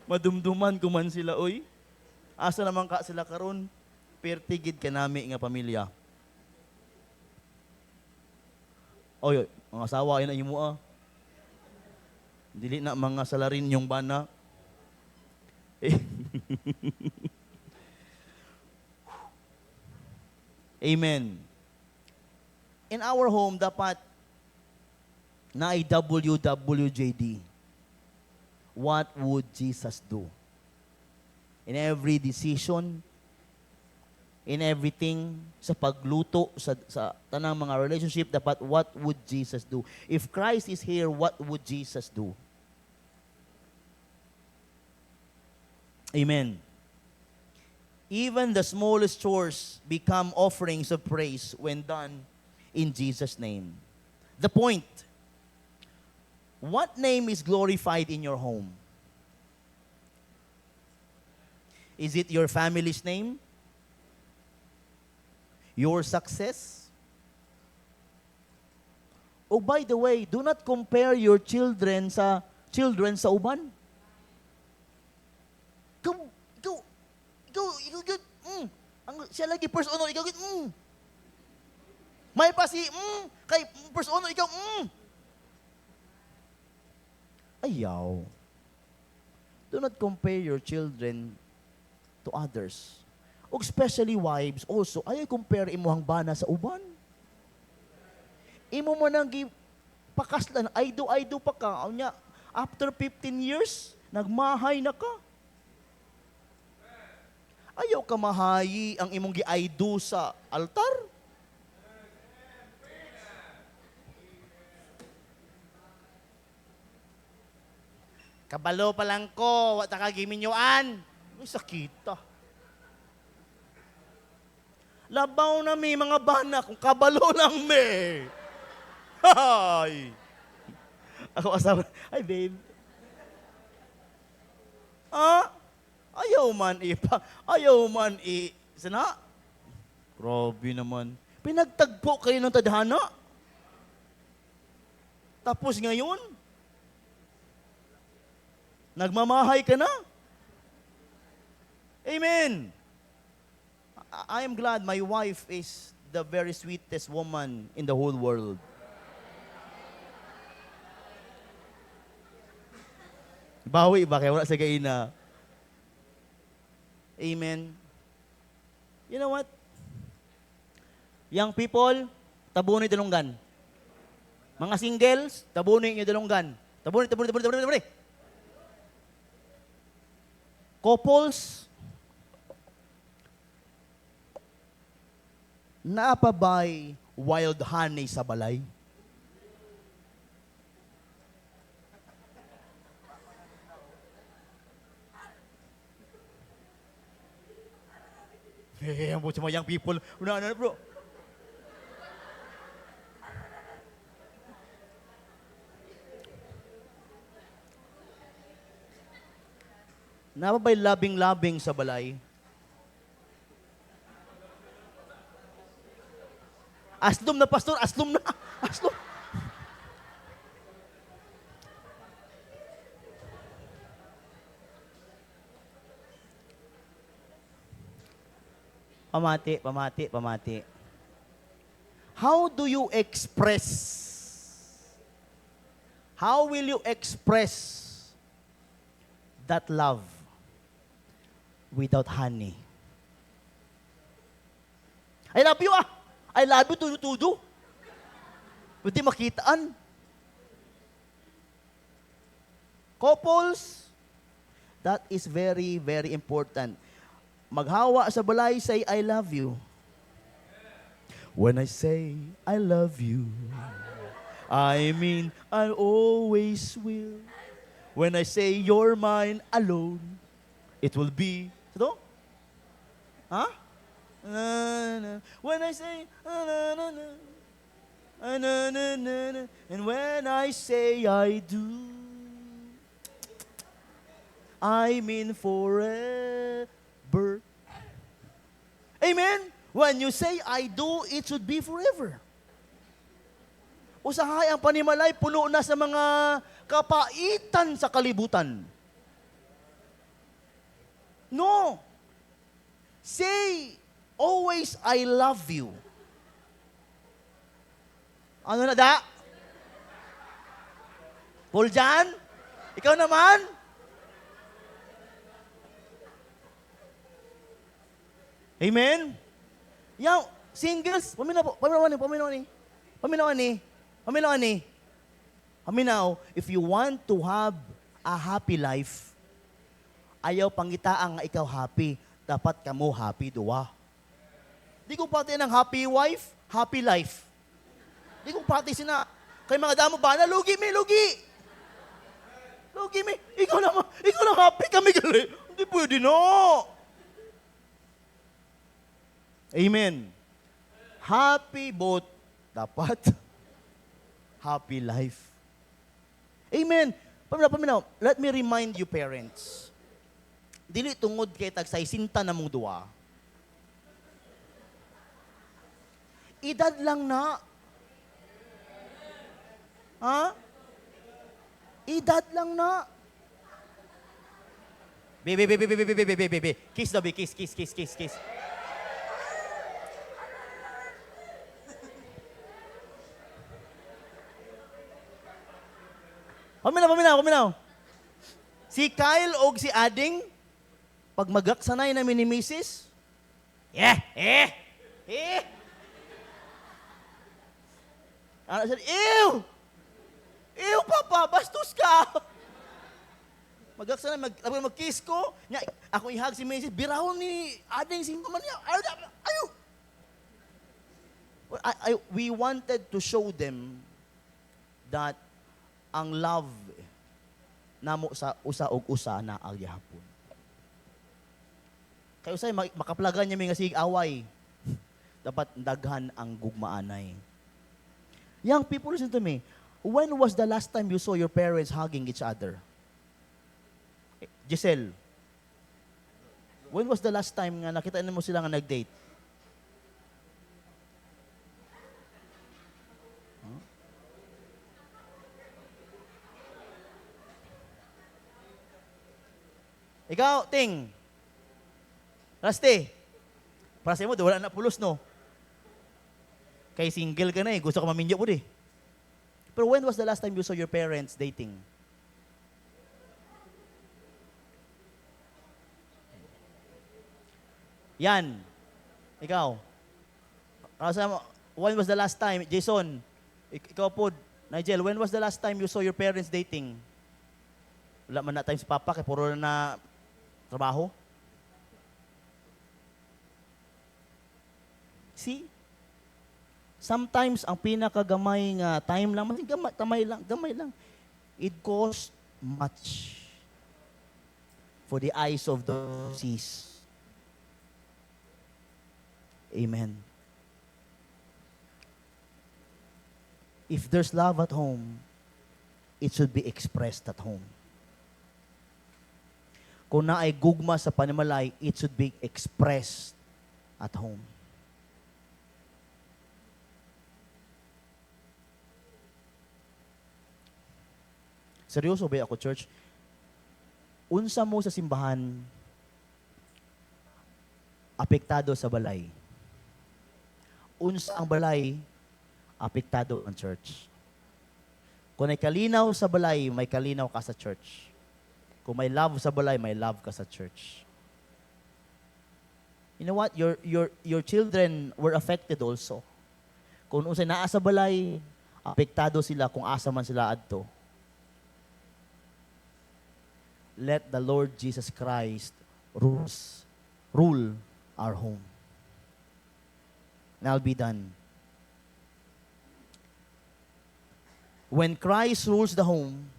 Speaker 1: Madumduman ko man sila, oy. Asa naman ka sila karon? Pertigid ka nami nga pamilya. Oy, mga asawa, yun ang imo ah. Dili na mga salarin yung bana. Eh. Amen. In our home, dapat na WWJD. What would Jesus do? In every decision, in everything, sa pagluto, sa tanang mga relationship, dapat what would Jesus do? If Christ is here, what would Jesus do? Amen. Even the smallest chores become offerings of praise when done in Jesus' name. The point, what name is glorified in your home? Is it your family's name? Your success? Oh, by the way, do not compare your children sa uban. Ikaw, siya lagi first honor, ikaw, may pa si, kay first honor, ikaw, Ayaw. Do not compare your children to others. O especially wives also, ayaw compare imuhang bana sa uban. Imo mo nang pakaslan, aydo pa ka. After 15 years, nagmahay na ka. Ayaw ka mahayi ang imong gi-aydo sa altar. Kabalo pa lang ko, wata ka giminyoan. May sakita. Labaw na mi, mga bana, kung kabalo lang mi. Hay! Ako asawa, ay babe. Ah, ayaw man sana? Grabe naman. Pinagtagpo kayo ng tadhana. Tapos ngayon, nagmamahay ka na. Amen. I am glad my wife is the very sweetest woman in the whole world. Bawi ba? Kaya wala sa gaina. Amen. You know what? Young people, tabunin dalunggan. Mga singles, tabunin yung dalunggan. Tabunin. Couples, naapabay wild honey sa balay? Ang buti mga young people. Una, bro. Napabay labing-labing sa balay? Aslum na, pastor. Aslum na. Aslum. Pamati. How do you express? How will you express that love without honey? I love you I love you, tudo-tudo. Pwede makitaan. Couples, that is very, very important. Maghawa sa balay, say, I love you. When I say, I love you, I mean, I always will. When I say, you're mine alone, it will be, ito? Ha? When I say, and when I say I do, I mean forever. Amen? When you say I do, it should be forever. Usahay ang panimalay, puno na sa mga kapaitan sa kalibutan. No. Say, always I love you. Ano na da? Paul Jan? Ikaw naman? Amen? Yang singles, paminaw, if you want to have a happy life, ayaw pangitaang nga ikaw happy, dapat kamo happy duwa. Di ko pati ng happy wife, happy life. Di ko pati sina, kay mga damo ba na, lugi mi. Ikaw lang happy kami gali. Hindi pwede no. Amen. Happy both, dapat happy life. Amen. Paminaw, let me remind you parents. Dili tungod kay tagsay sinta na mong duwa. Edad lang na. Ha? Edad lang na. Baby. Kiss daw, kiss. Paminaw. Si Kyle o si Ading, pag magaksanay na ni Mrs. Ano siya, ew, papa, bastos ka. Magaksanay, mag-kiss ko, ako ihag si Mrs. Birahon ni Ading, si mama niya, ayaw. We wanted to show them that ang love namo sa usa og usa na agyapon. Kay usay makaplagan niya mi nga sig away. dapat daghan ang gugmaanay. Young people, listen to me. When was the last time you saw your parents hugging each other? Giselle, when was the last time nga nakita mo sila nga nag-date? Ikaw, Ting. Raste. Para sa mo, wala na pulos, no? Kay single ka na eh. Gusto ka maminyo po di. Pero when was the last time you saw your parents dating? Yan. Ikaw. When was the last time, Jason, ikaw po, Nigel, when was the last time you saw your parents dating? Wala man na time si Papa, kaya puro na trabaho. See? Sometimes, ang pinakagamay nga time lang, gamay lang. It costs much for the eyes of those who sees. Amen. If there's love at home, it should be expressed at home. Kung na ay gugma sa panimalay, it should be expressed at home. Seryoso ba ako, church? Unsa mo sa simbahan, apektado sa balay. Unsa ang balay, apektado ang church. Kung may kalinaw sa balay, may kalinaw ka sa church. Kung may love sa balay, may love ka sa church. You know what? Your children were affected also. Kung unsay naa sa balay, apektado sila kung asa man sila adto. Let the Lord Jesus Christ rule our home. And I'll be done. When Christ rules the home,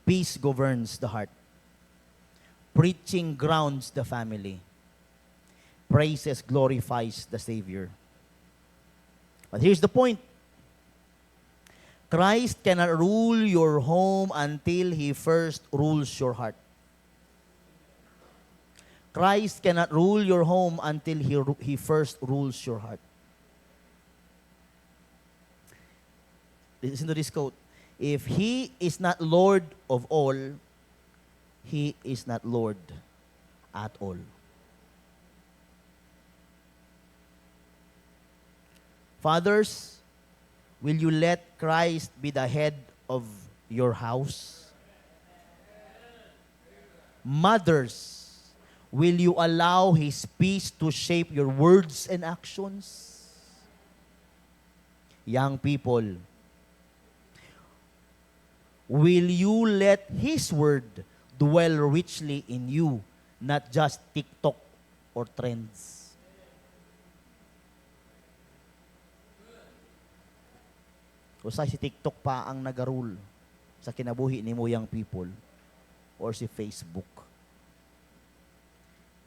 Speaker 1: peace governs the heart. Preaching grounds the family. Praises glorifies the Savior. But here's the point. Christ cannot rule your home until He first rules your heart. Christ cannot rule your home until He first rules your heart. Listen to this quote. If He is not Lord of all, He is not Lord at all. Fathers, will you let Christ be the head of your house? Mothers, will you allow His peace to shape your words and actions? Young people, will you let His word dwell richly in you, not just TikTok or trends? Usay si TikTok pa ang nagarule sa kinabuhi ni mo young people or si Facebook.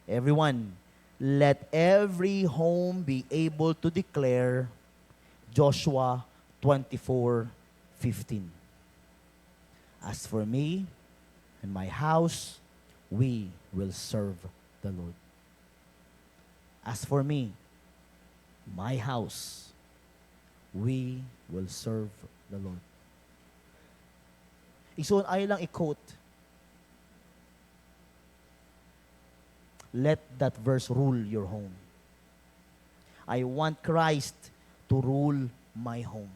Speaker 1: Everyone, let every home be able to declare Joshua 24:15. As for me and my house, we will serve the Lord. As for me, my house, we will serve the Lord. Ison ay lang i-quote. Let that verse rule your home. I want Christ to rule my home.